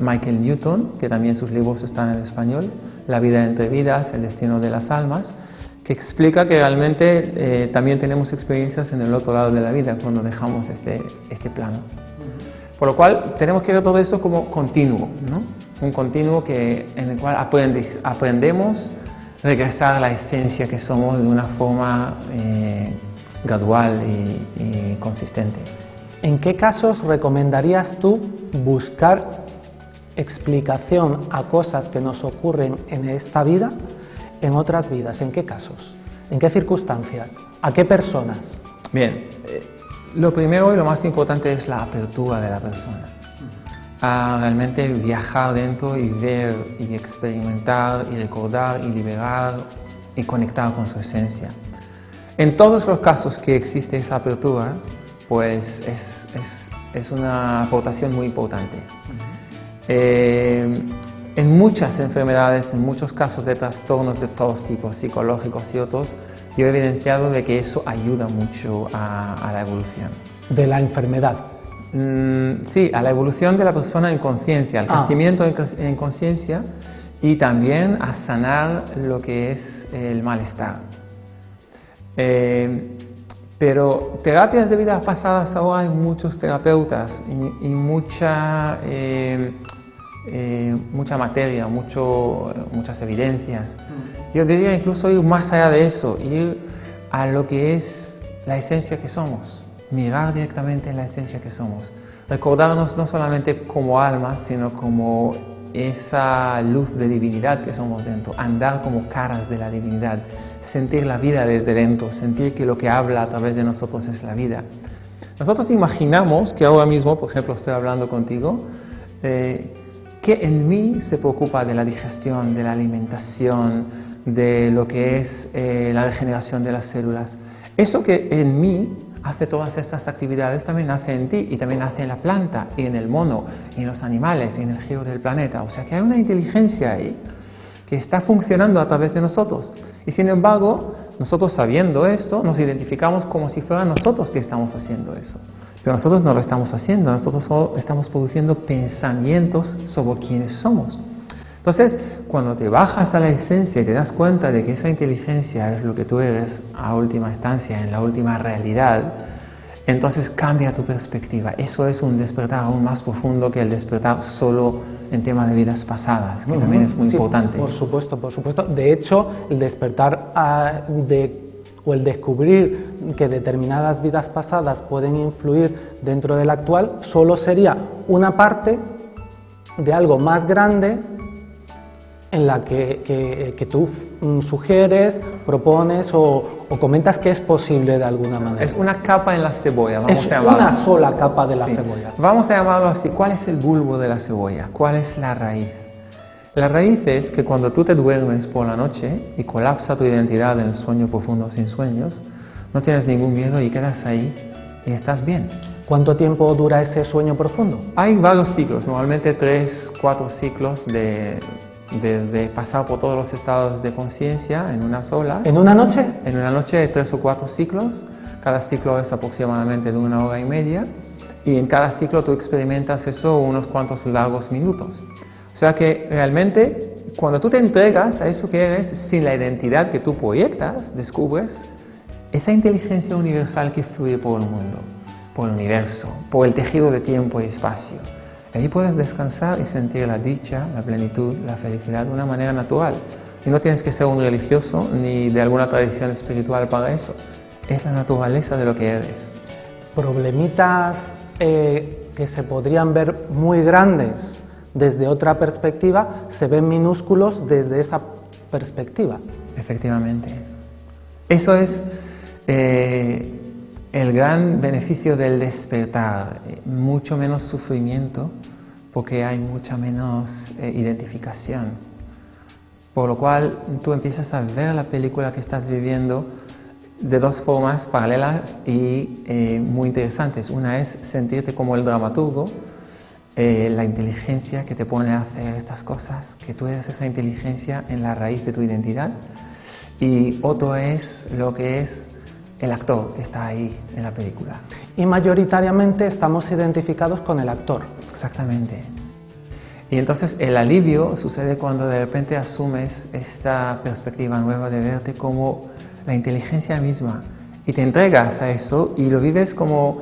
A: Michael Newton, que también sus libros están en español, La vida entre vidas, el destino de las almas, que explica que realmente también tenemos experiencias en el otro lado de la vida cuando dejamos este plano. Por lo cual tenemos que ver todo eso como continuo, ¿no? Un continuo en el cual aprendemos a regresar a la esencia que somos de una forma gradual y consistente.
B: ¿En qué casos recomendarías tú buscar explicación a cosas que nos ocurren en esta vida, en otras vidas? ¿En qué casos? ¿En qué circunstancias? ¿A qué personas?
A: Bien, lo primero y lo más importante es la apertura de la persona. A realmente viajar dentro y ver y experimentar y recordar y liberar y conectar con su esencia. En todos los casos que existe esa apertura, pues es una aportación muy importante. En muchas enfermedades, en muchos casos de trastornos de todos tipos, psicológicos y otros, yo he evidenciado de que eso ayuda mucho a la evolución.
B: ¿De la enfermedad?
A: Sí, a la evolución de la persona en conciencia, al crecimiento en conciencia y también a sanar lo que es el malestar. Pero terapias de vidas pasadas, ahora hay muchos terapeutas y mucha materia, muchas evidencias. Yo diría incluso ir más allá de eso, ir a lo que es la esencia que somos, mirar directamente en la esencia que somos, recordarnos no solamente como almas, sino como esa luz de divinidad que somos dentro, andar como caras de la divinidad, sentir la vida desde dentro, sentir que lo que habla a través de nosotros es la vida. Nosotros imaginamos que ahora mismo, por ejemplo, estoy hablando contigo, que en mí se preocupa de la digestión, de la alimentación, de lo que es la regeneración de las células. Eso que en mí hace todas estas actividades también hace en ti y también hace en la planta y en el mono y en los animales y en el giro del planeta. O sea que hay una inteligencia ahí que está funcionando a través de nosotros. Y sin embargo, nosotros sabiendo esto, nos identificamos como si fuera nosotros que estamos haciendo eso. Pero nosotros no lo estamos haciendo, nosotros solo estamos produciendo pensamientos sobre quiénes somos. Entonces, cuando te bajas a la esencia y te das cuenta de que esa inteligencia es lo que tú eres a última instancia, en la última realidad, entonces cambia tu perspectiva. Eso es un despertar aún más profundo que el despertar solo en temas de vidas pasadas, que también es muy importante.
B: Por supuesto, por supuesto. De hecho, el despertar o el descubrir que determinadas vidas pasadas pueden influir dentro del actual, solo sería una parte de algo más grande en la que tú sugieres, propones o comentas que es posible de alguna manera.
A: Es una capa en la cebolla, vamos a llamarlo.
B: Es una sola capa de la cebolla.
A: Vamos a llamarlo así. ¿Cuál es el bulbo de la cebolla? ¿Cuál es la raíz? La raíz es que cuando tú te duermes por la noche y colapsa tu identidad en el sueño profundo sin sueños, no tienes ningún miedo y quedas ahí y estás bien.
B: ¿Cuánto tiempo dura ese sueño profundo?
A: Hay varios ciclos, normalmente 3, 4 ciclos desde pasar por todos los estados de conciencia en unas olas.
B: ¿En una noche?
A: En una noche hay 3 o 4 ciclos, cada ciclo es aproximadamente de 1 hora y media y en cada ciclo tú experimentas eso unos cuantos largos minutos. O sea que realmente cuando tú te entregas a eso que eres, sin la identidad que tú proyectas, descubres esa inteligencia universal que fluye por el mundo, por el universo, por el tejido de tiempo y espacio. Allí puedes descansar y sentir la dicha, la plenitud, la felicidad de una manera natural. Y no tienes que ser un religioso ni de alguna tradición espiritual para eso. Es la naturaleza de lo que eres.
B: Problemitas que se podrían ver muy grandes desde otra perspectiva, se ven minúsculos desde esa perspectiva.
A: Efectivamente. Eso es el gran beneficio del despertar, mucho menos sufrimiento porque hay mucha menos identificación. Por lo cual tú empiezas a ver la película que estás viviendo de dos formas paralelas y muy interesantes. Una es sentirte como el dramaturgo, la inteligencia que te pone a hacer estas cosas, que tú eres esa inteligencia en la raíz de tu identidad. Y otro es lo que es el actor que está ahí en la película.
B: Y mayoritariamente estamos identificados con el actor.
A: Exactamente. Y entonces el alivio sucede cuando de repente asumes esta perspectiva nueva de verte como la inteligencia misma y te entregas a eso y lo vives como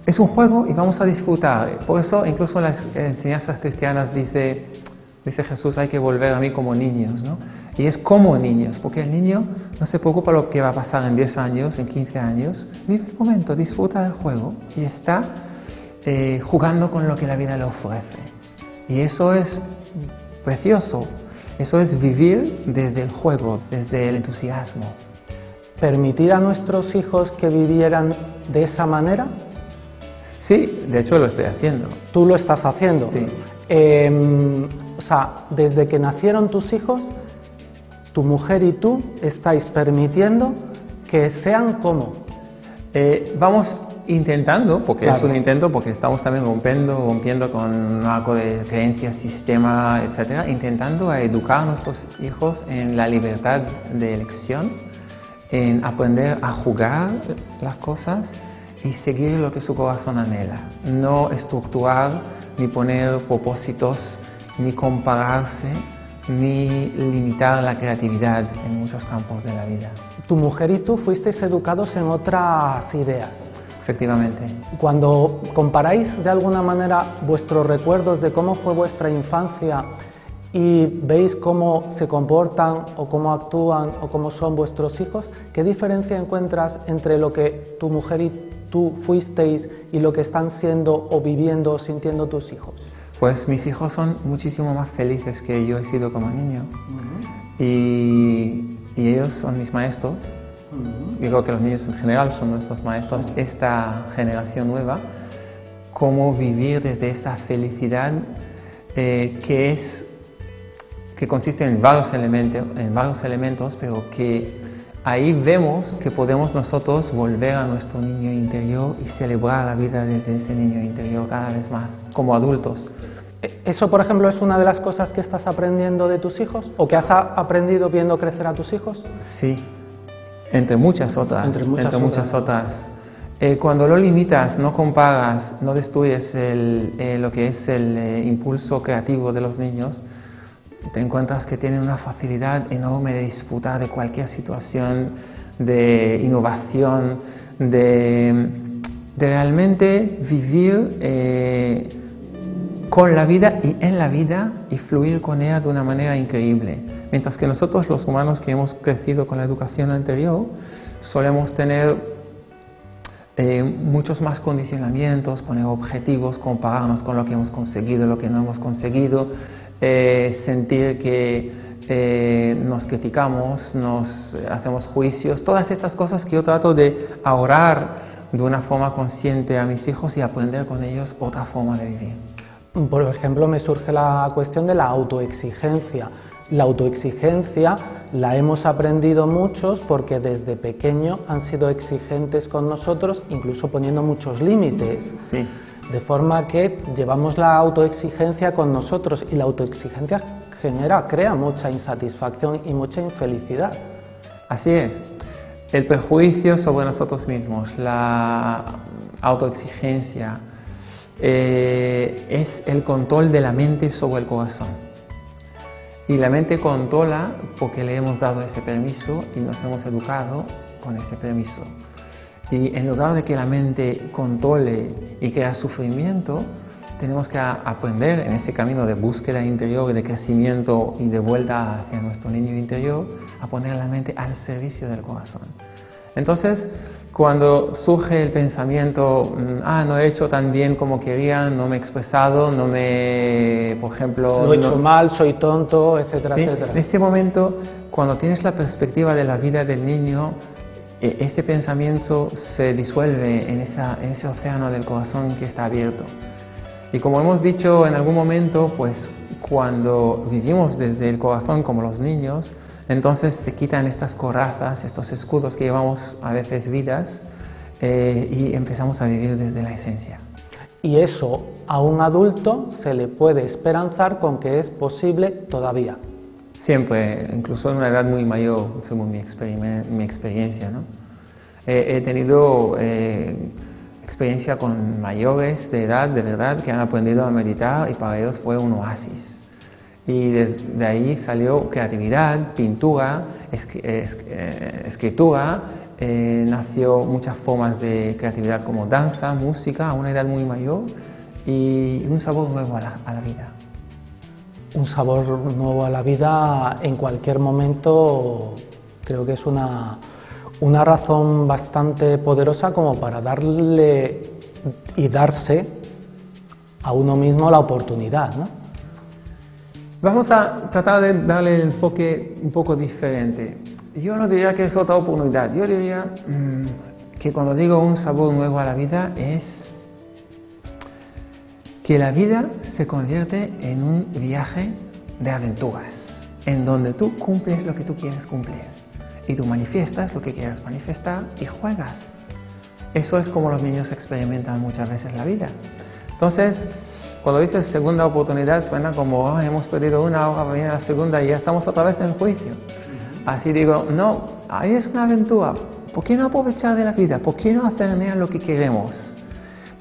A: es un juego y vamos a disfrutar. Por eso incluso en las enseñanzas cristianas dice Jesús, hay que volver a mí como niños, ¿no? Y es como niños, porque el niño no se preocupa lo que va a pasar en 10 años, en 15 años, vive el momento, disfruta del juego y está jugando con lo que la vida le ofrece. Y eso es precioso, eso es vivir desde el juego, desde el entusiasmo.
B: ¿Permitir a nuestros hijos que vivieran de esa manera?
A: Sí, de hecho lo estoy haciendo.
B: ¿Tú lo estás haciendo?
A: Sí.
B: O sea, desde que nacieron tus hijos, tu mujer y tú estáis permitiendo que sean como.
A: Vamos intentando, porque
B: claro,
A: es un intento, porque estamos también rompiendo con un arco de creencias, sistema, etcétera, intentando educar a nuestros hijos en la libertad de elección, en aprender a jugar las cosas y seguir lo que su corazón anhela. No estructurar, ni poner propósitos, ni compararse, ni limitar la creatividad en muchos campos de la vida.
B: Tu mujer y tú fuisteis educados en otras ideas.
A: Efectivamente.
B: Cuando comparáis de alguna manera vuestros recuerdos de cómo fue vuestra infancia y veis cómo se comportan o cómo actúan o cómo son vuestros hijos, ¿qué diferencia encuentras entre lo que tu mujer y tú fuisteis y lo que están siendo o viviendo o sintiendo tus hijos?
A: Pues mis hijos son muchísimo más felices que yo he sido como niño. Y ellos son mis maestros. Yo creo que los niños en general son nuestros maestros. Esta generación nueva, cómo vivir desde esa felicidad que consiste en varios elementos, pero que ahí vemos que podemos nosotros volver a nuestro niño interior y celebrar la vida desde ese niño interior cada vez más, como adultos.
B: ¿Eso, por ejemplo, es una de las cosas que estás aprendiendo de tus hijos? ¿O que has aprendido viendo crecer a tus hijos?
A: Sí, entre muchas otras. Cuando lo limitas, no comparas, no destruyes lo que es el impulso creativo de los niños, te encuentras que tienen una facilidad enorme de disfrutar de cualquier situación, de innovación, de realmente vivir con la vida y en la vida y fluir con ella de una manera increíble. Mientras que nosotros, los humanos que hemos crecido con la educación anterior, solemos tener muchos más condicionamientos, poner objetivos, compararnos con lo que hemos conseguido, lo que no hemos conseguido, sentir que nos criticamos, nos hacemos juicios, todas estas cosas que yo trato de ahorrar de una forma consciente a mis hijos y aprender con ellos otra forma de vivir. Por
B: ejemplo, me surge la cuestión de la autoexigencia. La autoexigencia la hemos aprendido muchos porque desde pequeño han sido exigentes con nosotros, incluso poniendo muchos límites.
A: Sí.
B: De forma que llevamos la autoexigencia con nosotros y la autoexigencia crea mucha insatisfacción y mucha infelicidad.
A: Así es. El prejuicio sobre nosotros mismos, la autoexigencia, es el control de la mente sobre el corazón. Y la mente controla porque le hemos dado ese permiso y nos hemos educado con ese permiso. Y en lugar de que la mente controle y crea sufrimiento, tenemos que aprender en ese camino de búsqueda interior, de crecimiento y de vuelta hacia nuestro niño interior, a poner la mente al servicio del corazón. Entonces, cuando surge el pensamiento, no he hecho tan bien como quería, no me he expresado, por ejemplo...
B: Lo he hecho mal, soy tonto, etcétera,
A: ¿sí?
B: etcétera.
A: En ese momento, cuando tienes la perspectiva de la vida del niño, ese pensamiento se disuelve en ese océano del corazón que está abierto. Y como hemos dicho en algún momento, pues cuando vivimos desde el corazón como los niños, entonces se quitan estas corazas, estos escudos que llevamos a veces vidas, y empezamos a vivir desde la esencia.
B: Y eso a un adulto se le puede esperanzar con que es posible todavía.
A: Siempre, incluso en una edad muy mayor, según mi experiencia, ¿no? He tenido experiencia con mayores de edad, de verdad, que han aprendido a meditar y para ellos fue un oasis. Y de ahí salió creatividad, pintura, escritura, nació muchas formas de creatividad como danza, música, a una edad muy mayor y un sabor nuevo a la vida.
B: Un sabor nuevo a la vida en cualquier momento creo que es una razón bastante poderosa como para darle y darse a uno mismo la oportunidad, ¿no?
A: Vamos a tratar de darle el enfoque un poco diferente. Yo no diría que es otra oportunidad, yo diría que cuando digo un sabor nuevo a la vida es que la vida se convierte en un viaje de aventuras, en donde tú cumples lo que tú quieres cumplir y tú manifiestas lo que quieres manifestar y juegas. Eso es como los niños experimentan muchas veces la vida. Entonces, cuando dices segunda oportunidad suena como hemos perdido una, ahora viene la segunda y ya estamos otra vez en juicio. Así digo, no, ahí es una aventura. ¿Por qué no aprovechar de la vida? ¿Por qué no hacer lo que queremos?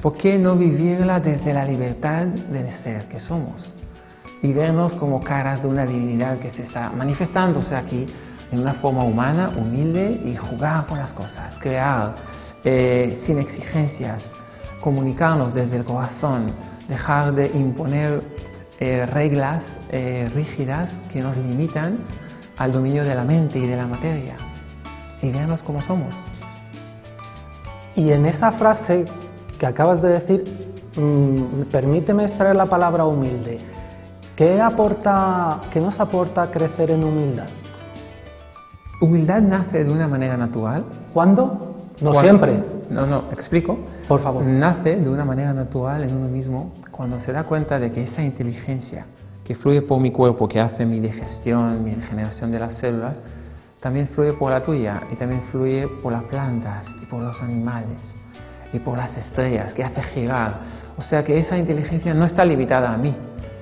A: ¿Por qué no vivirla desde la libertad del ser que somos? Y vernos como caras de una divinidad que se está manifestándose aquí en una forma humana, humilde y jugar con las cosas, crear sin exigencias, comunicarnos desde el corazón, dejar de imponer reglas rígidas que nos limitan al dominio de la mente y de la materia y vernos como somos.
B: Y en esa frase que acabas de decir, permíteme extraer la palabra humilde. ¿Qué nos aporta crecer en humildad?
A: Humildad nace de una manera natural.
B: ¿Cuándo? No siempre.
A: No, explico.
B: Por favor.
A: Nace de una manera natural en uno mismo cuando se da cuenta de que esa inteligencia que fluye por mi cuerpo, que hace mi digestión, mi regeneración de las células, también fluye por la tuya y también fluye por las plantas y por los animales y por las estrellas, que hace girar. O sea que esa inteligencia no está limitada a mí.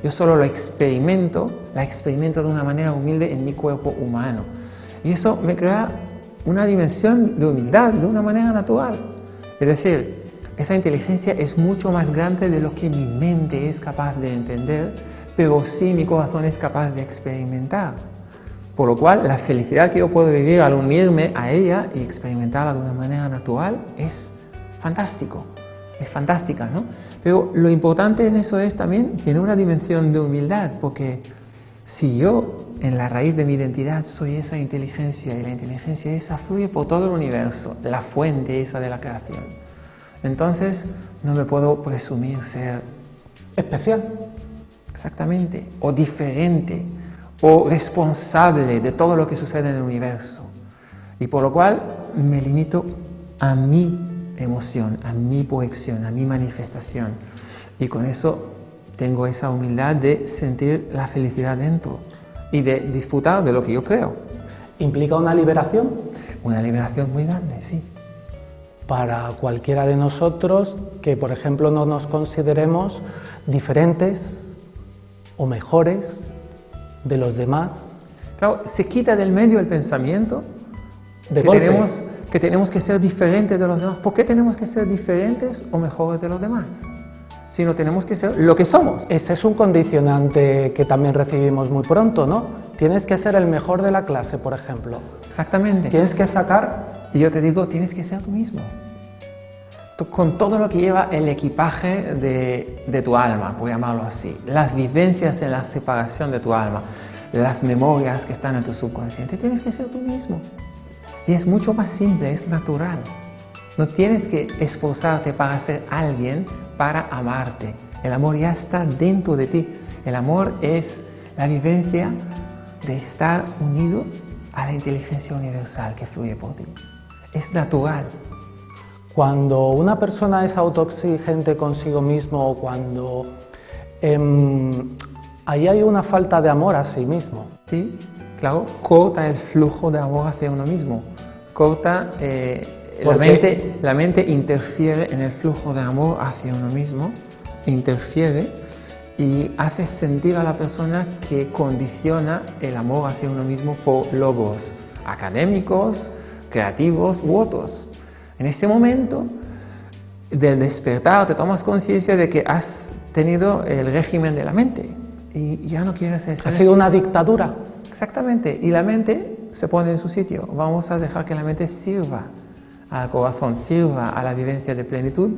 A: Yo solo la experimento de una manera humilde en mi cuerpo humano. Y eso me crea una dimensión de humildad de una manera natural. Es decir, esa inteligencia es mucho más grande de lo que mi mente es capaz de entender, pero sí mi corazón es capaz de experimentar. Por lo cual, la felicidad que yo puedo vivir al unirme a ella y experimentarla de una manera natural es fantástico. Es fantástica, ¿no? Pero lo importante en eso es también tener una dimensión de humildad, porque si yo en la raíz de mi identidad soy esa inteligencia y la inteligencia esa fluye por todo el universo, la fuente esa de la creación, entonces no me puedo presumir ser
B: especial,
A: exactamente, o diferente, o responsable de todo lo que sucede en el universo, y por lo cual me limito a mi emoción, a mi proyección, a mi manifestación, y con eso tengo esa humildad de sentir la felicidad dentro y de disfrutar de lo que yo creo.
B: ¿Implica una liberación?
A: Una liberación muy grande, sí.
B: Para cualquiera de nosotros que, por ejemplo, no nos consideremos diferentes o mejores de los demás.
A: Claro, se quita del medio el pensamiento
B: De
A: que
B: golpe.
A: tenemos que ser diferentes de los demás. ¿Por qué tenemos que ser diferentes o mejores de los demás? Si no tenemos que ser lo que somos.
B: Ese es un condicionante que también recibimos muy pronto, ¿no? Tienes que ser el mejor de la clase, por ejemplo.
A: Exactamente.
B: Tienes que sacar...
A: Y yo te digo, tienes que ser tú mismo. Con todo lo que lleva el equipaje de tu alma, por llamarlo así. Las vivencias en la separación de tu alma. Las memorias que están en tu subconsciente. Tienes que ser tú mismo. Y es mucho más simple, es natural. No tienes que esforzarte para ser alguien para amarte. El amor ya está dentro de ti. El amor es la vivencia de estar unido a la inteligencia universal que fluye por ti. Es natural.
B: Cuando una persona es autoexigente consigo mismo o cuando ahí hay una falta de amor a sí mismo.
A: Sí, claro, corta el flujo de amor hacia uno mismo. Corta... La mente interfiere en el flujo de amor hacia uno mismo, interfiere y hace sentir a la persona que condiciona el amor hacia uno mismo por logros académicos, creativos u otros. En este momento del despertar te tomas conciencia de que has tenido el régimen de la mente y ya no quieres ese.
B: Ha sido una dictadura.
A: Exactamente, y la mente se pone en su sitio. Vamos a dejar que la mente sirva al corazón, sirva a la vivencia de plenitud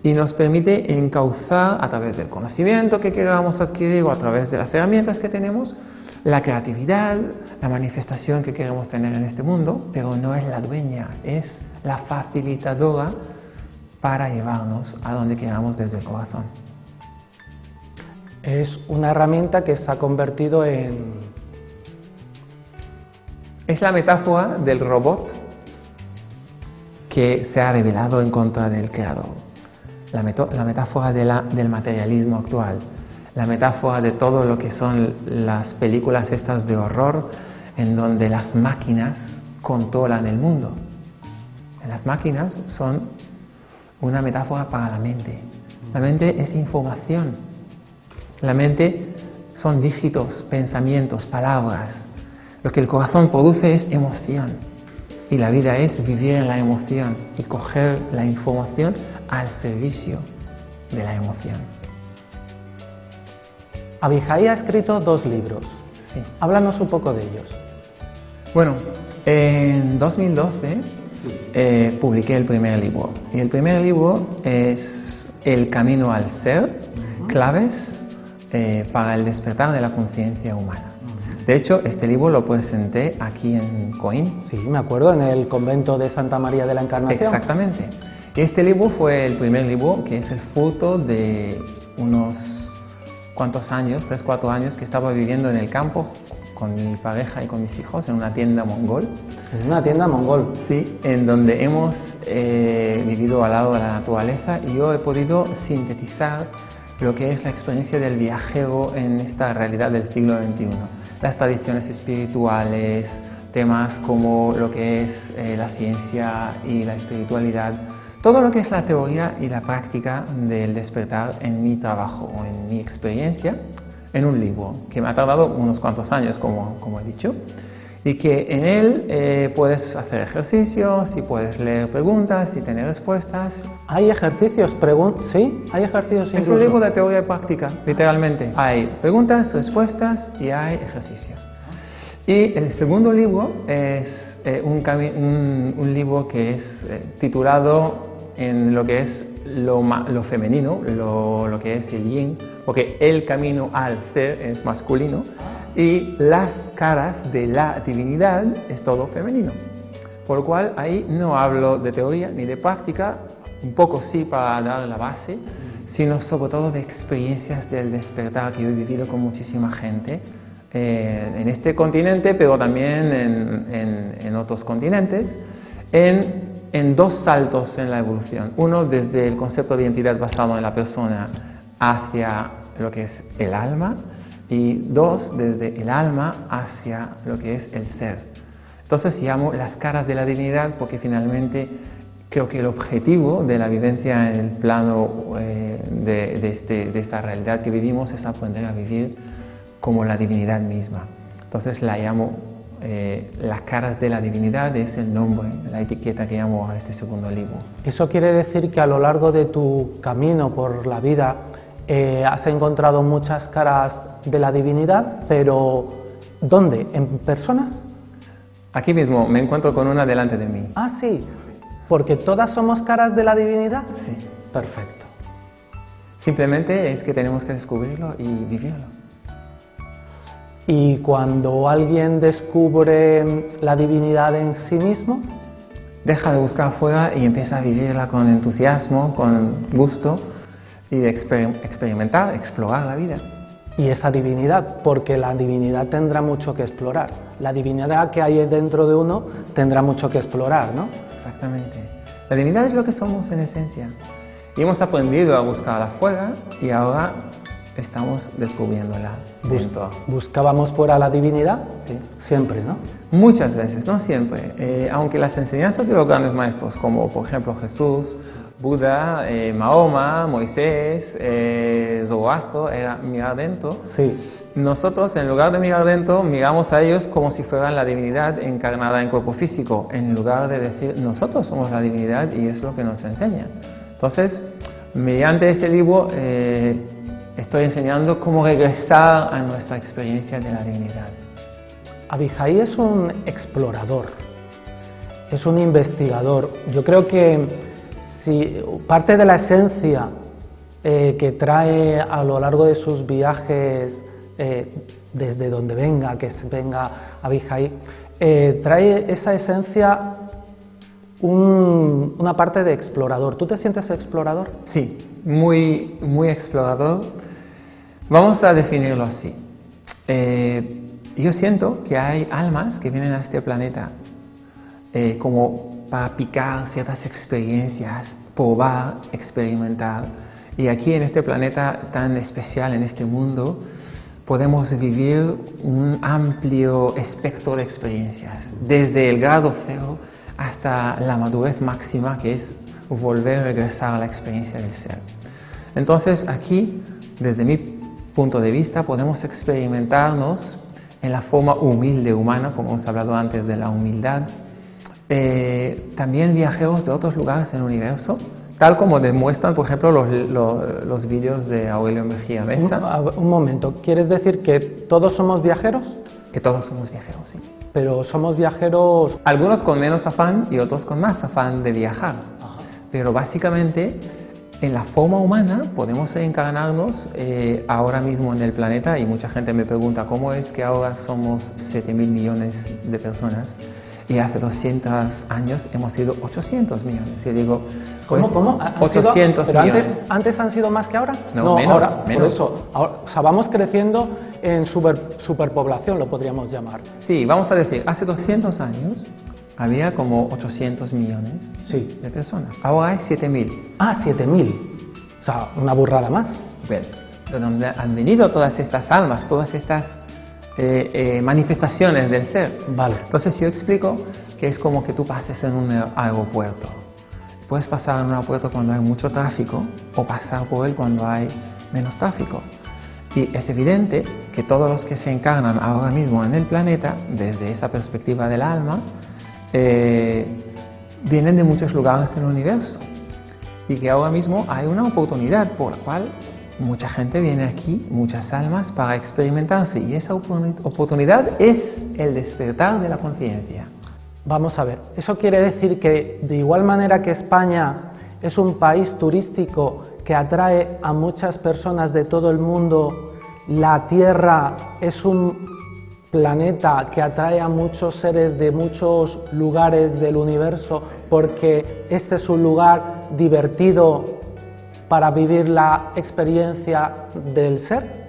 A: y nos permite encauzar a través del conocimiento que queramos adquirir o a través de las herramientas que tenemos, la creatividad, la manifestación que queremos tener en este mundo, pero no es la dueña, es la facilitadora para llevarnos a donde queramos desde el corazón.
B: Es una herramienta que se ha convertido en...
A: Es la metáfora del robot que se ha rebelado en contra del creador. La metáfora del materialismo actual. La metáfora de todo lo que son las películas estas de horror en donde las máquinas controlan el mundo. Las máquinas son una metáfora para la mente. La mente es información. La mente son dígitos, pensamientos, palabras. Lo que el corazón produce es emoción. Y la vida es vivir en la emoción y coger la información al servicio de la emoción.
B: Abihai ha escrito 2 libros.
A: Sí.
B: Háblanos un poco de ellos.
A: Bueno, en 2012 publiqué el primer libro. Y el primer libro es El camino al ser, claves para el despertar de la conciencia humana. De hecho, este libro lo presenté aquí en Coín.
B: Sí, me acuerdo, en el convento de Santa María de la Encarnación.
A: Exactamente. Y este libro fue el primer libro que es el fruto de unos cuantos años, 3-4 años, que estaba viviendo en el campo con mi pareja y con mis hijos en una tienda mongol.
B: ¿En una tienda mongol?
A: Sí, en donde hemos vivido al lado de la naturaleza y yo he podido sintetizar lo que es la experiencia del viajero en esta realidad del siglo XXI. Las tradiciones espirituales, temas como lo que es la ciencia y la espiritualidad, todo lo que es la teoría y la práctica del despertar en mi trabajo o en mi experiencia en un libro que me ha tardado unos cuantos años, como he dicho, y que en él puedes hacer ejercicios y puedes leer preguntas y tener respuestas.
B: ¿Hay ejercicios? ¿Sí? ¿Hay ejercicios incluso?
A: Es un libro de teoría y práctica, literalmente. Hay preguntas, respuestas y hay ejercicios. Y el segundo libro es un libro que es titulado en lo que es lo femenino, lo que es el yin, porque el camino al ser es masculino y las caras de la divinidad es todo femenino. Por lo cual ahí no hablo de teoría ni de práctica, un poco sí para dar la base, sino sobre todo de experiencias del despertar que yo he vivido con muchísima gente en este continente, pero también en otros continentes, en 2 saltos en la evolución. Uno desde el concepto de identidad basado en la persona hacia lo que es el alma, y 2 desde el alma hacia lo que es el ser. Entonces llamo las caras de la divinidad porque finalmente creo que el objetivo de la vivencia en el plano de esta realidad que vivimos es aprender a vivir como la divinidad misma. Entonces la llamo las caras de la divinidad, es el nombre, la etiqueta que llamo a este segundo libro.
B: Eso quiere decir que a lo largo de tu camino por la vida has encontrado muchas caras de la divinidad, pero ¿dónde? ¿En personas?
A: Aquí mismo me encuentro con una delante de mí.
B: Ah, sí, porque todas somos caras de la divinidad.
A: Sí.
B: Perfecto.
A: Simplemente es que tenemos que descubrirlo y vivirlo.
B: Y cuando alguien descubre la divinidad en sí mismo,
A: deja de buscar afuera y empieza a vivirla con entusiasmo, con gusto y experimentar, explorar la vida.
B: Y esa divinidad, porque la divinidad tendrá mucho que explorar. La divinidad que hay dentro de uno tendrá mucho que explorar, ¿no?
A: Exactamente. La divinidad es lo que somos en esencia. Y hemos aprendido a buscarla afuera y ahora estamos descubriéndola dentro.
B: ¿Buscábamos fuera la divinidad?
A: Sí.
B: Siempre, ¿no?
A: Muchas veces, no siempre. Aunque las enseñanzas de los grandes maestros, como por ejemplo Jesús, Buda, Mahoma, Moisés, Zoroastro, era mirar dentro.
B: Sí.
A: Nosotros, en lugar de mirar dentro, miramos a ellos como si fueran la divinidad encarnada en cuerpo físico, en lugar de decir, nosotros somos la divinidad y es lo que nos enseña. Entonces, mediante este libro, estoy enseñando cómo regresar a nuestra experiencia de la divinidad.
B: Abihai es un explorador, es un investigador. Yo creo que si parte de la esencia que trae a lo largo de sus viajes, desde donde venga, que venga Abihai, trae esa esencia una parte de explorador. ¿Tú te sientes explorador?
A: Sí, muy, muy explorador. Vamos a definirlo así. Yo siento que hay almas que vienen a este planeta como para picar ciertas experiencias, probar, experimentar. Y aquí en este planeta tan especial, en este mundo, podemos vivir un amplio espectro de experiencias, desde el grado cero hasta la madurez máxima, que es volver a regresar a la experiencia del ser. Entonces aquí, desde mi punto de vista, podemos experimentarnos en la forma humilde humana, como hemos hablado antes de la humildad, también viajeros de otros lugares en el universo, tal como demuestran, por ejemplo, los vídeos de Aurelio Mejía Mesa.
B: Un momento, ¿quieres decir que todos somos viajeros?
A: Que todos somos viajeros, sí.
B: Pero somos viajeros...
A: Algunos con menos afán y otros con más afán de viajar. Ajá. Pero básicamente, en la forma humana podemos reencarnarnos ahora mismo en el planeta, y mucha gente me pregunta cómo es que ahora somos 7.000 millones de personas y hace 200 años hemos sido 800 millones. Y digo, pues,
B: ¿Cómo?
A: 800
B: ¿Pero
A: millones.
B: Antes han sido más que ahora?
A: No, menos,
B: ahora,
A: menos.
B: Por eso, ahora, o sea, vamos creciendo en superpoblación, lo podríamos llamar.
A: Sí, vamos a decir, hace 200 años había como 800 millones de personas. Ahora hay 7.000.
B: Ah, 7.000. O sea, una burrada más.
A: Bueno, de donde han venido todas estas almas, todas estas manifestaciones del ser.
B: Vale.
A: Entonces yo explico que es como que tú pases en un aeropuerto. Puedes pasar en un aeropuerto cuando hay mucho tráfico o pasar por él cuando hay menos tráfico. Y es evidente que todos los que se encarnan ahora mismo en el planeta, desde esa perspectiva del alma, vienen de muchos lugares del universo. Y que ahora mismo hay una oportunidad por la cual mucha gente viene aquí, muchas almas, para experimentarse. Y esa oportunidad es el despertar de la conciencia.
B: Vamos a ver, eso quiere decir que de igual manera que España es un país turístico que atrae a muchas personas de todo el mundo, la Tierra es un planeta que atrae a muchos seres de muchos lugares del universo, porque este es un lugar divertido para vivir la experiencia del ser.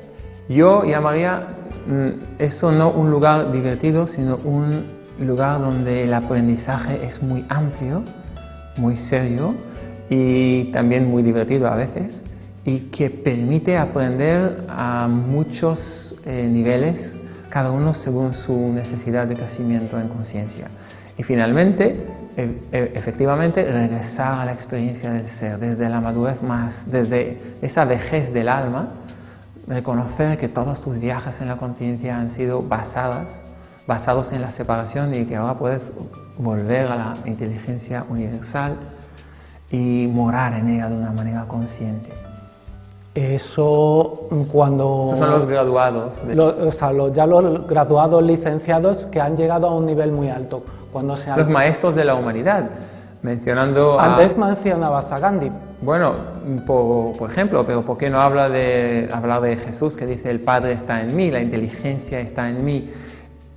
A: Yo llamaría eso no un lugar divertido, sino un lugar donde el aprendizaje es muy amplio, muy serio y también muy divertido a veces, y que permite aprender a muchos niveles cada uno según su necesidad de crecimiento en conciencia. Y finalmente, efectivamente, regresar a la experiencia del ser, desde la madurez más, desde esa vejez del alma, reconocer que todos tus viajes en la conciencia han sido basados en la separación y que ahora puedes volver a la inteligencia universal y morar en ella de una manera consciente.
B: Eso cuando...
A: Estos son los graduados.
B: Ya los graduados licenciados que han llegado a un nivel muy alto. Cuando se han...
A: Los maestros de la humanidad, mencionando
B: Antes mencionabas a Gandhi.
A: Bueno, por ejemplo, pero ¿por qué no hablar de Jesús que dice el Padre está en mí, la inteligencia está en mí?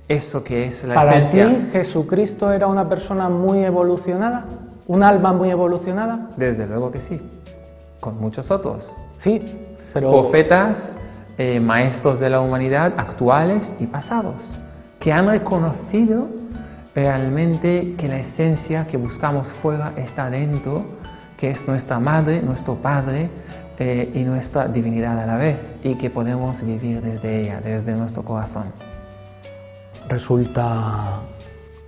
A: Eso que es la esencia.
B: ¿Para ti Jesucristo era una persona muy evolucionada? ¿Un alma muy evolucionada?
A: Desde luego que sí, con muchos otros.
B: Sí, pero...
A: Profetas, maestros de la humanidad, actuales y pasados, que han reconocido realmente que la esencia que buscamos fuera está dentro, que es nuestra madre, nuestro padre y nuestra divinidad a la vez, y que podemos vivir desde ella, desde nuestro corazón.
B: Resulta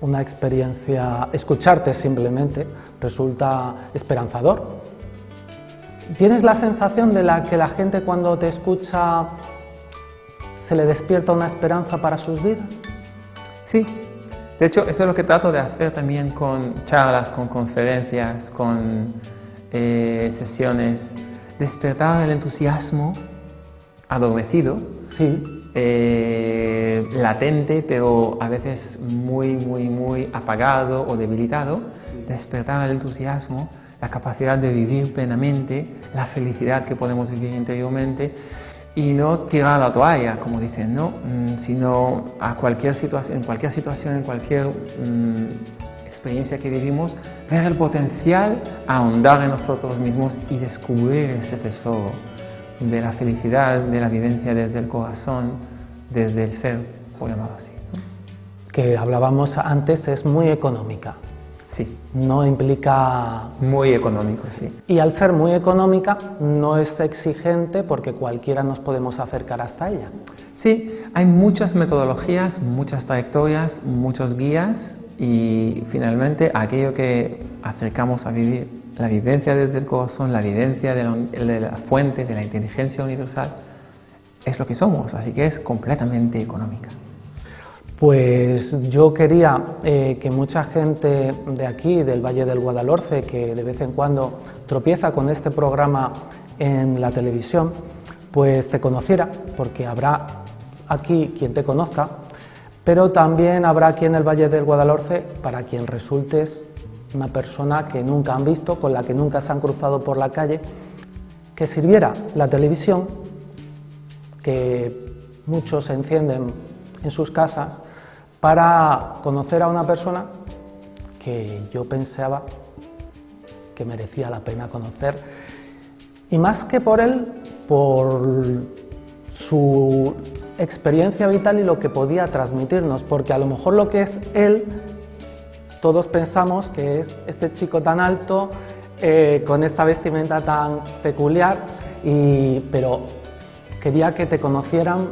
B: una experiencia, escucharte simplemente, resulta esperanzador. ¿Tienes la sensación de que la gente cuando te escucha se le despierta una esperanza para sus vidas?
A: Sí, de hecho eso es lo que trato de hacer también con charlas, con conferencias, con sesiones, despertar el entusiasmo adormecido,
B: sí.
A: Latente, pero a veces muy apagado o debilitado, despertar el entusiasmo, la capacidad de vivir plenamente, la felicidad que podemos vivir interiormente y no tirar la toalla, como dicen, ¿no? Sino en cualquier situación, en cualquier experiencia que vivimos, ver el potencial, ahondar en nosotros mismos y descubrir ese tesoro de la felicidad, de la vivencia desde el corazón, desde el ser, por llamarlo así, ¿no?
B: Que hablábamos antes, es muy económica.
A: Sí.
B: No implica...
A: Muy económico, sí.
B: Y al ser muy económica, no es exigente porque cualquiera nos podemos acercar hasta ella.
A: Sí, hay muchas metodologías, muchas trayectorias, muchos guías y finalmente aquello que acercamos a vivir, la vivencia desde el corazón, la vivencia de la fuente, de la inteligencia universal, es lo que somos, así que es completamente económica.
B: Pues yo quería que mucha gente de aquí, del Valle del Guadalhorce, que de vez en cuando tropieza con este programa en la televisión, pues te conociera, porque habrá aquí quien te conozca, pero también habrá aquí en el Valle del Guadalhorce para quien resultes una persona que nunca han visto, con la que nunca se han cruzado por la calle, que sirviera la televisión, que muchos encienden en sus casas, para conocer a una persona que yo pensaba que merecía la pena conocer, y más que por él, por su experiencia vital y lo que podía transmitirnos, porque a lo mejor lo que es él, todos pensamos que es este chico tan alto, con esta vestimenta tan peculiar, pero quería que te conocieran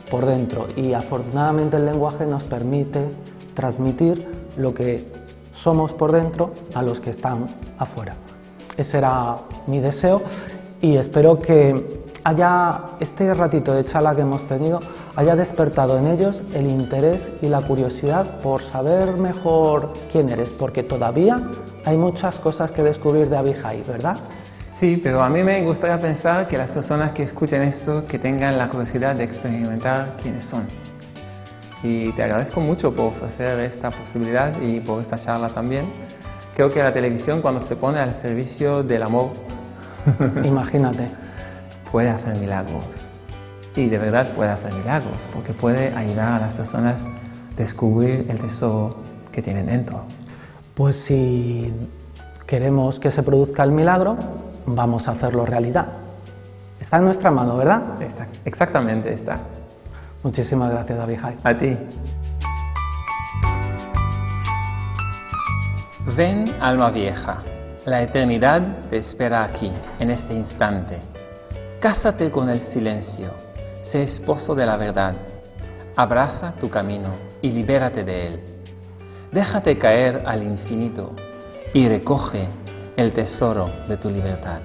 B: por dentro, y afortunadamente el lenguaje nos permite transmitir lo que somos por dentro a los que están afuera. Ese era mi deseo y espero que este ratito de charla que hemos tenido haya despertado en ellos el interés y la curiosidad por saber mejor quién eres, porque todavía hay muchas cosas que descubrir de Abhijay, ¿verdad?
A: Sí, pero a mí me gustaría pensar que las personas que escuchen esto, que tengan la curiosidad de experimentar quiénes son. Y te agradezco mucho por ofrecer esta posibilidad y por esta charla también. Creo que la televisión, cuando se pone al servicio del amor,
B: imagínate,
A: puede hacer milagros. Y de verdad puede hacer milagros, porque puede ayudar a las personas a descubrir el tesoro que tienen dentro.
B: Pues si queremos que se produzca el milagro, vamos a hacerlo realidad. Está en nuestra mano, ¿verdad?
A: Está, exactamente está.
B: Muchísimas gracias, Abhijay.
A: A ti. Ven, alma vieja, la eternidad te espera aquí, en este instante. Cásate con el silencio, sé esposo de la verdad. abraza tu camino y libérate de él. Déjate caer al infinito y recoge el tesoro de tu libertad.